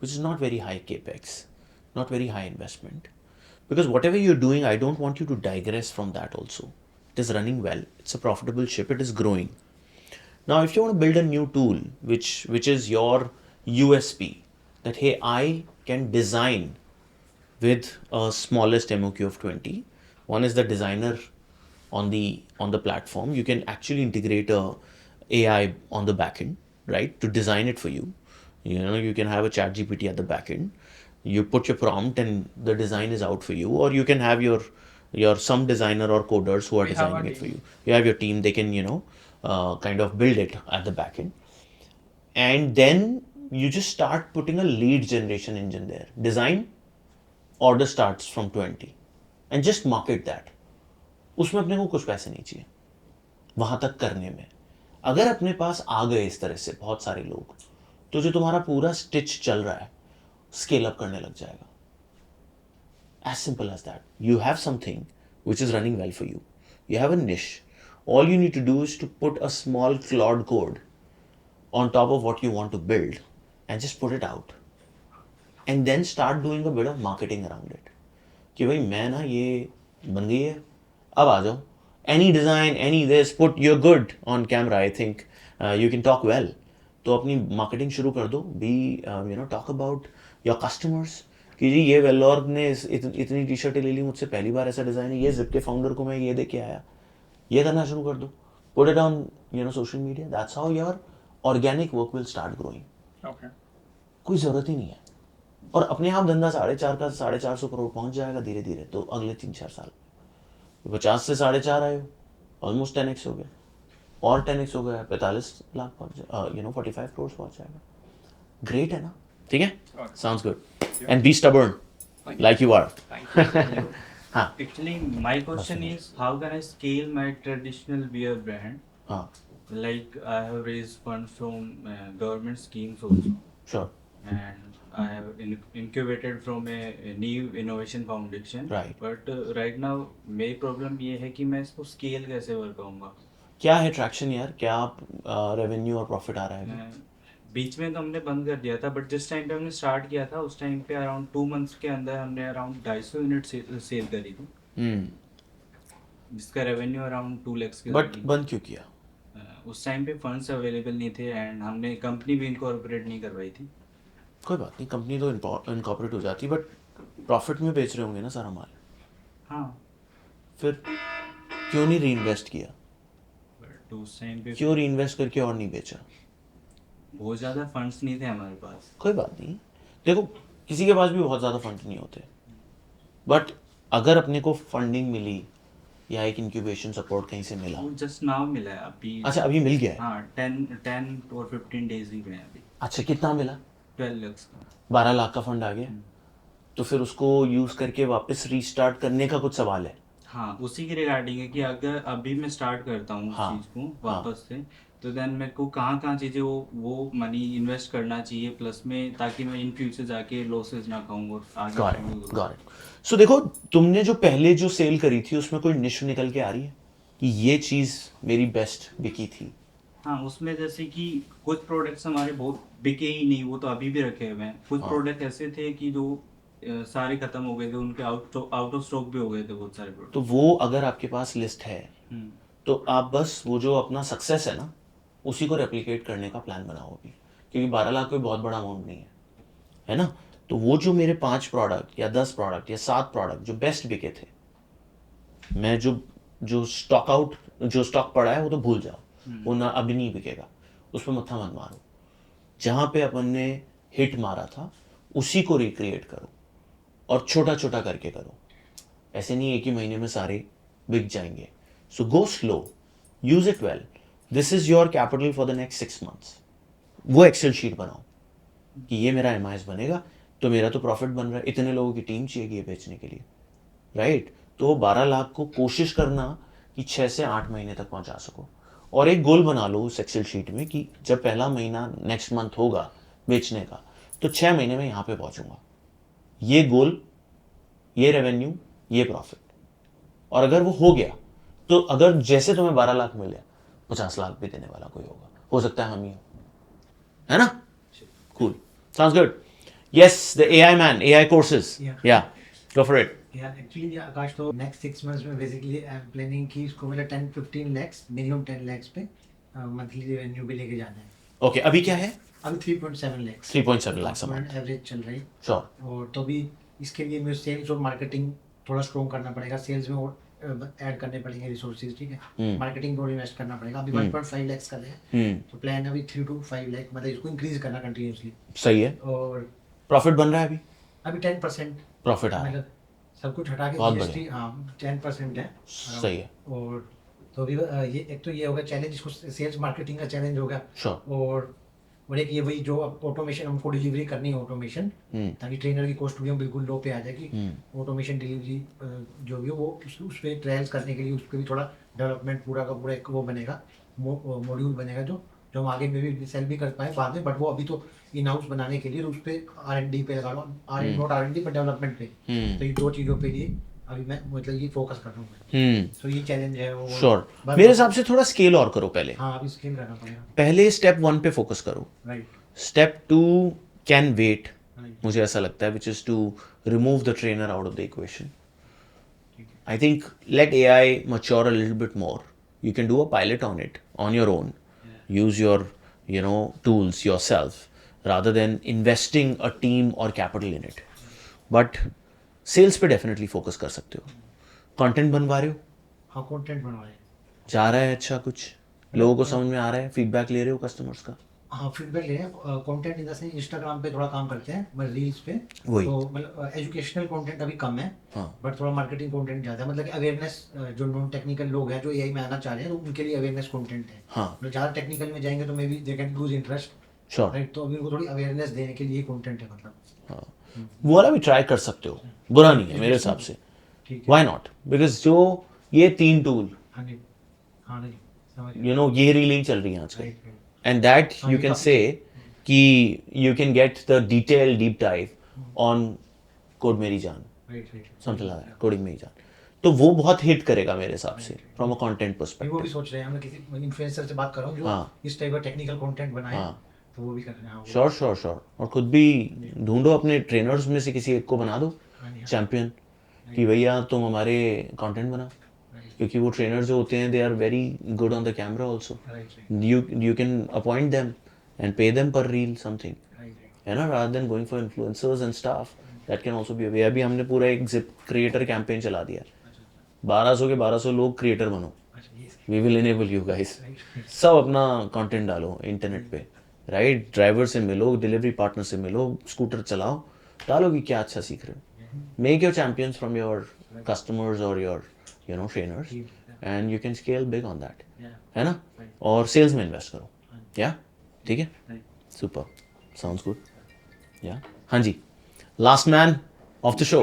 which is not very high capex, not very high investment, because whatever you're doing, I don't want you to digress from that also. It is running well, it's a profitable ship, it is growing. Now if you want to build a new tool which is your USP, that hey, I can design with a smallest MOQ of 20. One is the designer on the platform. You can actually integrate a AI on the back end, right, to design it for you. You know, you can have a chat GPT at the back end. You put your prompt and the design is out for you, or you can have your some designer or coders who are designing it for you. You have your team, they can, you know, kind of build it at the back end. And then you just start putting a lead generation engine there. Design, order starts from 20 and just market that. उसमें अपने को कुछ पैसे नहीं चाहिए वहां तक करने में। अगर अपने पास आ गए इस तरह से बहुत सारे लोग, तो जो तुम्हारा पूरा स्टिच चल रहा है स्केल अप करने लग जाएगा। As simple as that. You have something which is running well for you, you have a niche, all you need to do is to put a small Claude code on top of what you want to build and just put it out and then start doing a bit of marketing around it कि भाई मैं ना ये बन गई है, अब आ जाओ, any design, any this, put, you're good on camera, I think you can talk well, तो अपनी marketing शुरू कर दो, be you know, talk about your customers कि जी ये वेलोर ने इतनी टी शर्टें ले ली मुझसे, पहली बार ऐसा डिज़ाइन है, ये जिप के फाउंडर को मैं ये दे के आया, ये करना शुरू कर दो, put it on, you know, social media, that's how your organic work will start growing. कोई जरूरत ही नहीं है, और अपने आप धंधा 4.5 करोड़ पहुंच जाएगा धीरे धीरे, तो अगले 3-4 साल 50 से 4.5 आए हो, ऑलमोस्ट 10x हो गया, और 10x हो गया, 45 लाख पहुंच जाए, 45 करोड़ पहुंच जाएगा. ग्रेट है ना? ठीक है, sounds good. And be stubborn like you are. हाँ. Actually, my question is, how can I scale my traditional beer brand? हाँ. Like I have raised funds from government schemes also. Sure. And I have incubated from a new innovation foundation. Right. But right now मेरी प्रॉब्लम ये है कि मैं इसको स्केल कैसे कर पाऊंगा. क्या है ट्रैक्शन यार? क्या रेवेन्यू और प्रॉफिट आ रहा है? बीच में तो हमने बंद कर दिया था, बट जिस टाइम पे हमने स्टार्ट किया था उस टाइम पे अराउंड 2 मंथ्स के अंदर हमने अराउंड 250 यूनिट सेल करी थी, जिसका रेवेन्यू अराउंड 2 lakhs के. बट बंद क्यों किया? उस टाइम पे फंड्स अवेलेबल नहीं थे एंड हमने कंपनी भी इनकॉर्पोरेट नहीं करवाई थी. कोई बात नहीं, कंपनी तो इनकॉर्पोरेट हो जाती, बट प्रॉफिट में बेच रहे होंगे ना सारा माल. हाँ. फिर क्यों नहीं रीइन्वेस्ट किया? बट उस टाइम पे क्यों रीइन्वेस्ट करके और नहीं बेचा? बहुत ज़्यादा फंड्स नहीं थे हमारे पास. कोई बात नहीं, देखो किसी के पास भी बहुत ज़्यादा फंड नहीं होते, बट अगर अपने को फंडिंग मिली या एक इंक्यूबेशन सपोर्ट कहीं से मिला. वो जस्ट नाउ मिला है अभी. अच्छा, अभी मिल गया है? हाँ, 10 और 15 डेज ही हुए हैं अभी. अच्छा, कितना मिला? 12 lakhs का. 12 लाख का फंड आ गया. तो फिर उसको यूज़ करके वापस रीस्टार्ट करने का कुछ सवाल है? हाँ, उसी के रिगार्डिंग है कि अगर अभी मैं स्टार्ट करता हूँ हाँ, उस चीज़ को वापस से, तो देन मेरे को कहाँ चीज़ें वो मनी इन्वेस्ट करना चाहिए प्लस में, ताकि मैं इन फ्यूचर जाके लॉसेस ना खाऊं और आगे. Got it. सो देखो, तुमने जो पहले जो सेल करी थी उसमें कोई निश निकल के आ रही है कि ये चीज़ मेरी बेस्ट बिकी थी? हाँ, उसमें जैसे कि कुछ प्रोडक्ट्स हमारे बहुत बिके ही नहीं, वो तो अभी भी रखे हुए हैं. कुछ प्रोडक्ट ऐसे थे कि जो सारे खत्म हो गए थे, उनके आउट ऑफ स्टॉक भी हो गए थे बहुत सारे प्रोडक्ट. तो वो अगर आपके पास लिस्ट है तो आप बस वो जो अपना सक्सेस है ना, उसी को रेप्लिकेट करने का प्लान बनाओ अभी, क्योंकि 12 लाख कोई बहुत बड़ा अमाउंट नहीं है ना. तो वो जो मेरे 5 प्रोडक्ट या 10 प्रोडक्ट या 7 प्रोडक्ट जो बेस्ट बिके थे, मैं जो स्टॉक पड़ा है वो तो भूल जाओ, वो ना अभी नहीं बिकेगा, उस पर मत्था मत मारो. जहाँ पे अपन ने हिट मारा था उसी को रिक्रिएट करो और छोटा छोटा करके करो. ऐसे नहीं एक ही महीने में सारे बिक जाएंगे. So go slow, use it well. This is your capital for the next 6 months. वो एक्सेल शीट बनाओ कि ये मेरा एमआईएस बनेगा तो मेरा तो प्रॉफिट बन रहा है, इतने लोगों की टीम चाहिए ये बेचने के लिए, राइट? तो 12 लाख को कोशिश करना कि 6 से 8 महीने तक पहुंचा सको. और एक गोल बना लो उस एक्सेल शीट में कि जब पहला महीना नेक्स्ट मंथ होगा बेचने का, तो 6 महीने में यहाँ पे पहुंचूंगा. ये गोल, ये रेवेन्यू, ये प्रॉफिट. और अगर वो हो गया तो अगर जैसे तुम्हें 12 लाख मिले, 50 लाख भी देने वाला कोई होगा, हो सकता है हम ही हो, है ना? Cool, sounds good. Yes, the AI man, AI courses. Yeah, go for it. Actually Aakash, तो नेक्स्ट 6 months में बेसिकली आई एम प्लानिंग कि इसको मेरा 10-15 lakhs मिनिमम 10 lakhs पे मंथली रेवेन्यू भी लेके जाना है. ओके, अभी क्या है? अभी 3.7 lakhs. 3.7 lakhs एवरेज चल रही. श्योर. और तो भी इसके लिए मुझे सेल्स और मार्केटिंग थोड़ा स्ट्रॉन्ग करना पड़ेगा. सेल्स में और ऐड करने पड़ेंगे रिसोर्सेज, ठीक है. मार्केटिंग को इन्वेस्ट करना पड़ेगा. अभी 1.5 lakhs कर रहे हैं, तो प्लान है अभी 3 to 5 lakh, मतलब इसको इंक्रीज करना कंटिन्यूसली. सही है. और प्रॉफिट बन रहा है अभी 10% प्रॉफिट आ रहा है, सब कुछ हटा के जीएसटी. हाँ, 10% है. सही है. और तो भी ये एक तो ये होगा चैलेंज, इसको सेल्स मार्केटिंग का चैलेंज होगा. और एक ये वही जो ऑटोमेशन हमको डिलीवरी करनी है, ऑटोमेशन, ताकि ट्रेनर की कॉस्ट भी हम बिल्कुल लो पे आ जाएगी. ऑटोमेशन डिलीवरी जो भी हो वो उस पर ट्रायल्स करने के लिए उस पर भी थोड़ा डेवलपमेंट पूरा का पूरा एक वो बनेगा, मॉड्यूल बनेगा जो हम आगे में भी सेल भी कर पाए बाद में. बट वो अभी तो इन हाउस बनाने के लिए उस पर R&D पे लगा लो, नॉट R&D पर डेवलपमेंट पे. तो ये 2 चीज़ों पे लिए अभी मैं मतलब ये फोकस कर रहा हूँ. तो ये चैलेंज है वो. श्योर. मेरे हिसाब से थोड़ा स्केल और करो पहले. हाँ, अभी स्केल करना पड़ेगा. पहले स्टेप 1 पे फोकस करो. राइट. स्टेप 2 कैन वेट, मुझे ऐसा लगता है, which is to remove the trainer out of the equation. I think let AI mature a little bit more. You can do a pilot on it on your own. Use your tools yourself rather than investing a team or capital in it. But sales पे डेफिनेटली फोकस कर सकते हो. कंटेंट बनवा रहे हो? हाँ, कंटेंट बनवा रहे हैं. जा रहा है अच्छा, कुछ लोगों को समझ में आ रहा है, फीडबैक ले रहे हो कस्टमर्स का? हाँ फीडबैक ले रहे हैं content in the sense Instagram पे थोड़ा काम करते हैं मतलब रील्स पे वही। तो मतलब एजुकेशनल कंटेंट अभी कम है हाँ। बट थोड़ा मार्केटिंग कंटेंट ज़्यादा है मतलब कि अवेयरनेस जो नॉन टेक्निकल लोग हैं जो एआई में आना चाह रहे हैं तो उनके लिए अवेयरनेस कंटेंट है हाँ। मतलब ज़्यादा टेक्निकल में जाएंगे तो may be they can lose interest Sure. Right तो अभी उनको थोड़ी अवेयरनेस देने के लिए कंटेंट है मतलब हाँ वो वाला भी ट्राई कर सकते हो, बुरा नहीं है मेरे हिसाब से, वाई नॉट, बिकॉज जो ये 3 टूल हाँ जी हाँ नहीं समझ यू नो ये रीलिंग चल रही है आजकल, and that you can say कि you can get the detail deep dive on code मेरी जान, समझ ला है कोडिंग मेरी जान, तो वो बहुत हिट करेगा मेरे हिसाब से फ्रॉम अ कंटेंट वो भी पर्सपेक्टिव। सोच रहे हैं हम किसी इन्फ्लुएंसर से बात कर रहा हूँ जो हाँ। इस टाइप का टेक्निकल कंटेंट बनाए हाँ। तो वो भी कर रहे हैं हाँ, वो- श्योर श्योर श्योर, और खुद भी ढूंढो अपने ट्रेनर्स में से किसी एक को बना दो चैंपियन कि भैया तुम हमारे कंटेंट बनाओ, क्योंकि वो ट्रेनर जो होते हैं they are very good on the camera also, you can appoint them and pay them per reel something, है ना, rather than going for influencers and stuff that can also be a way। अभी हमने पूरा एक जिप क्रिएटर कैंपेन चला दिया, 1200 के 1200 लोग क्रिएटर बनो, we will enable you guys, सब अपना कंटेंट डालो इंटरनेट पे, राइट, ड्राइवर से मिलो, डिलीवरी पार्टनर से मिलो, स्कूटर चलाओ, डालो कि क्या अच्छा सीख रहे हो, make your champions from your customers और your you know trainers and you can scale big on that, है ना, और सेल्स में इन्वेस्ट करो, या ठीक है, सुपर, साउंड्स गुड, या हाँ जी, last man of the show,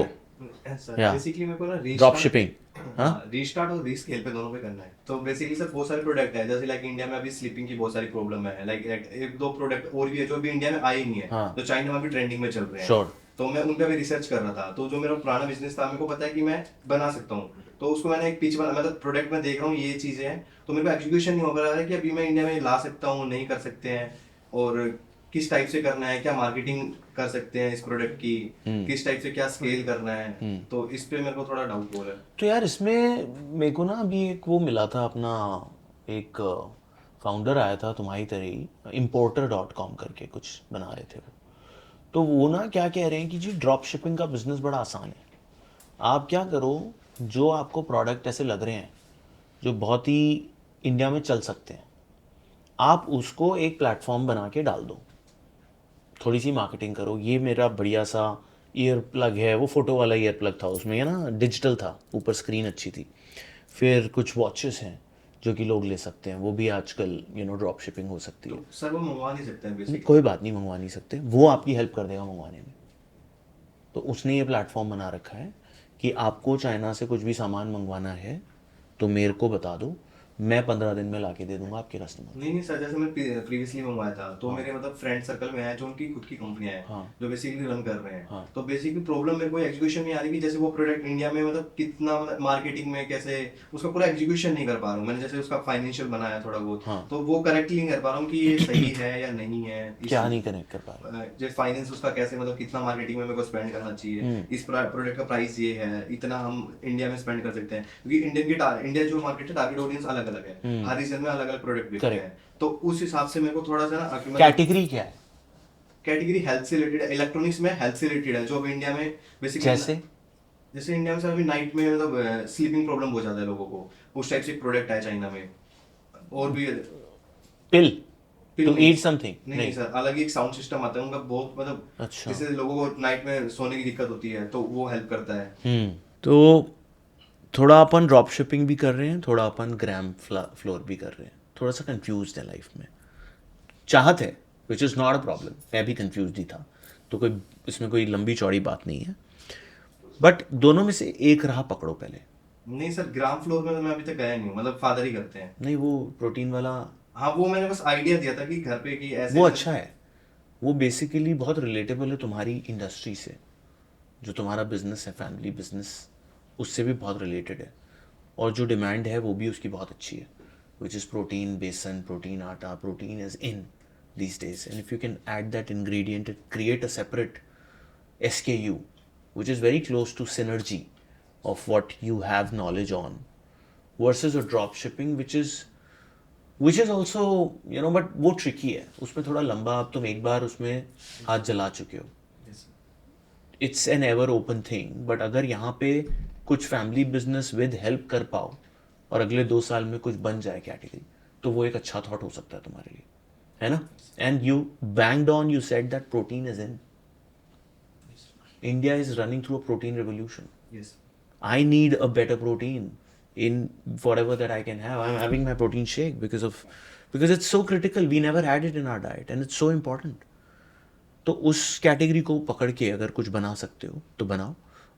या बेसिकली मेरे को ना ड्रॉप शिपिंग, हाँ रीस्टार्ट और रीस्केल पे दोनों पे करना है। तो बेसिकली सर बहुत सारे प्रोडक्ट है, जैसे लाइक इंडिया में अभी स्लीपिंग की बहुत सारी प्रॉब्लम है, लाइक एक दो प्रोडक्ट और भी है जो अभी इंडिया में आए नहीं है, हाँ। तो चाइना में भी ट्रेंडिंग में चल रहे हैं। Sure. तो मैं उन पे भी रिसर्च कर रहा था, तो जो मेरा पुराना बिजनेस था मेरे को पता है कि मैं बना सकता हूँ, तो उसको मैंने एक पिच बना, मतलब प्रोडक्ट में देख रहा हूँ ये चीजें हैं, तो मेरे को एग्जीक्यूशन नहीं हो पा रहा है कि अभी मैं इंडिया में ला सकता हूँ नहीं कर सकते हैं, और किस टाइप से करना है, क्या मार्केटिंग कर सकते हैं इस प्रोडक्ट की, किस टाइप से क्या स्केल करना है, तो इस पे मेरे को थोड़ा डाउट हो रहा है। तो यार इसमें मेरे को ना अभी एक वो मिला था, अपना एक फाउंडर आया था तुम्हारी तरह ही, importer.com करके कुछ बना रहे थे वो, तो वो ना क्या कह रहे हैं कि जी ड्रॉप शिपिंग का बिजनेस बड़ा आसान है, आप क्या करो, जो आपको प्रोडक्ट ऐसे लग रहे हैं जो बहुत ही इंडिया में चल सकते हैं, आप उसको एक प्लेटफॉर्म बना के डाल दो, थोड़ी सी मार्केटिंग करो, ये मेरा बढ़िया सा ईयर प्लग है, वो फोटो वाला ईयर प्लग था उसमें, है ना, डिजिटल था, ऊपर स्क्रीन अच्छी थी, फिर कुछ वॉचेस हैं जो कि लोग ले सकते हैं, वो भी आजकल यू नो ड्रॉप शिपिंग हो सकती है, सर वो मंगवा नहीं सकते हैं बेसिकली? कोई बात नहीं, मंगवा नहीं सकते, वो आपकी हेल्प कर देगा मंगवाने में, तो उसने ये प्लेटफॉर्म बना रखा है कि आपको चाइना से कुछ भी सामान मंगवाना है तो मेरे को बता दो, मैं 15 दिन में लाके दे दूंगा आपके कस्टमर। नहीं सर, जैसे मैं प्रीवियसली मंगवाया था, तो मेरे मतलब फ्रेंड सर्कल में है जो उनकी खुद की कंपनियां हैं, जो बेसिकली रन कर रहे हैं, तो बेसिकली प्रॉब्लम मेरे को एग्जीक्यूशन नहीं आ रही कि जैसे वो प्रोडक्ट इंडिया में मतलब कितना मतलब मार्केटिंग में कैसे उसका पूरा एग्जीक्यूशन नहीं कर पा रहा हूँ मैंने, जैसे उसका फाइनेंशियल बनाया थोड़ा बहुत, तो वो करेक्टली नहीं कर पा रहा हूँ कि ये सही है या नहीं है, क्या नहीं कनेक्ट कर पा रहा, जो फाइनेंस उसका कैसे मतलब कितना मार्केटिंग में मेरे को स्पेंड करना चाहिए, इस प्रोडक्ट का प्राइस ये है, इतना हम इंडिया में स्पेंड कर सकते हैं, क्योंकि इंडिया जो मार्केट है टारगेट ऑडियंस अलग अलग है, हर रीजन में अलग अलग प्रोडक्ट बिकते हैं, तो उस हिसाब से मेरे को थोड़ा सा ना कैटेगरी क्या है, कैटेगरी हेल्थ से रिलेटेड है, इलेक्ट्रॉनिक्स में हेल्थ से रिलेटेड है, जो अभी इंडिया में बेसिकली जैसे इंडिया में सर अभी नाइट में मतलब स्लीपिंग प्रॉब्लम हो जाता है लोगों को, उस टाइप से प्रोडक्ट है चाइना में, और भी पिल टू ईट समथिंग, नहीं सर, अलग ही एक साउंड सिस्टम आता है उनका, बहुत मतलब अच्छा, जैसे लोगों को नाइट में सोने की दिक्कत होती है तो वो हेल्प करता है। तो थोड़ा अपन ड्रॉप शिपिंग भी कर रहे हैं, थोड़ा अपन ग्राम फ्लोर भी कर रहे हैं, थोड़ा सा कंफ्यूज है लाइफ में, चाहत है which is not a problem, मैं भी कंफ्यूज ही था, तो कोई इसमें कोई लंबी चौड़ी बात नहीं है, बट दोनों में से एक राह पकड़ो पहले। नहीं सर, ग्राम फ्लोर में तो मैं अभी तक गया नहीं हूँ, मतलब फादर ही करते हैं। नहीं वो प्रोटीन वाला, हाँ वो मैंने बस आइडिया दिया था कि घर पे कि ऐसे, वो अच्छा है, वो बेसिकली बहुत रिलेटेबल है तुम्हारी इंडस्ट्री से, जो तुम्हारा बिजनेस है, फैमिली बिजनेस, उससे भी बहुत रिलेटेड है, और जो डिमांड है वो भी उसकी बहुत अच्छी है, विच इज़ प्रोटीन बेसन, प्रोटीन आटा, protein is in these days, and if you can add that ingredient and create a separate SKU which is very close to synergy of what you have knowledge on versus a drop shipping which is also you know, but वो tricky है, उसमें थोड़ा लंबा, अब तुम एक बार उसमें हाथ जला चुके हो, it's an ever open thing, but अगर यहाँ पे कुछ फैमिली बिजनेस विद हेल्प कर पाओ और अगले 2 साल में कुछ बन जाए कैटेगरी, तो वो एक अच्छा थॉट हो सकता है तुम्हारे लिए, है ना? And you banged on, you said that protein is in. India is running through a protein revolution. Yes. I need a better protein in whatever that I can have. I'm having my protein shake because it's so critical. We never had it in our diet and it's so important. तो उस कैटेगरी को पकड़ के अगर कुछ बना सकते हो तो बनाओ,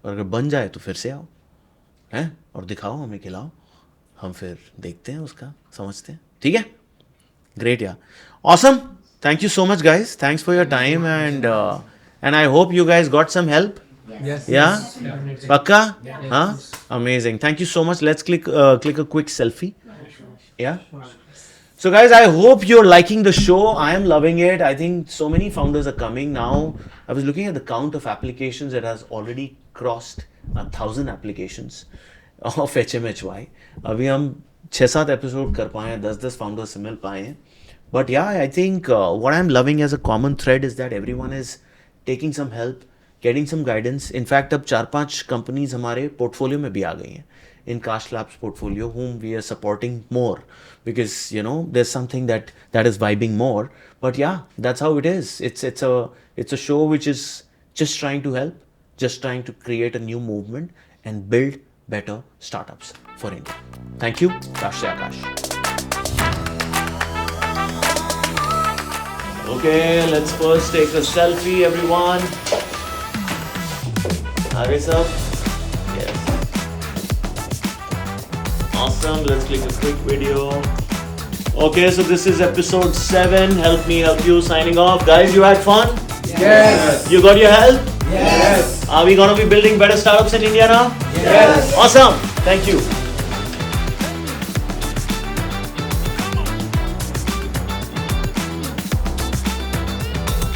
और अगर बन जाए तो फिर से आओ, हैं, और दिखाओ, हमें खिलाओ, हम फिर देखते हैं उसका, समझते हैं. ठीक है? Great, yeah. Awesome. Thank you so much, guys. Thanks for your time, and I hope you guys got some help. Yes. Yeah? Yes. Pakka? Yes. Huh? Amazing. Thank you so much. Let's click a quick selfie. Yeah? So guys, I hope you're liking the show. I am loving it. I think so many founders are coming now. I was looking at the count of applications. It has already crossed 1,000 applications of HMHY. अभी हम 6-7 एपिसोड कर पाए हैं, 10-10 founders से मिल पाए हैं. But yeah, I think what I'm loving as a common thread is that everyone is taking some help, getting some guidance. In fact, अब 4-5 companies हमारे portfolio में भी आ गई हैं. In Kash Labs portfolio, whom we are supporting more, because you know there's something that is vibing more. But yeah, that's how it is. It's a show which is just trying to help, just trying to create a new movement and build better startups for India. Thank you, Kash se Akash. Okay, let's first take a selfie, everyone. Aage sab? Yes. Awesome. Let's click a quick video. Okay, so this is episode 7. Help me help you. Signing off. Guys, you had fun? Yes. You got your help? Yes. Are we going to be building better startups in India now? Yes. Awesome. Thank you.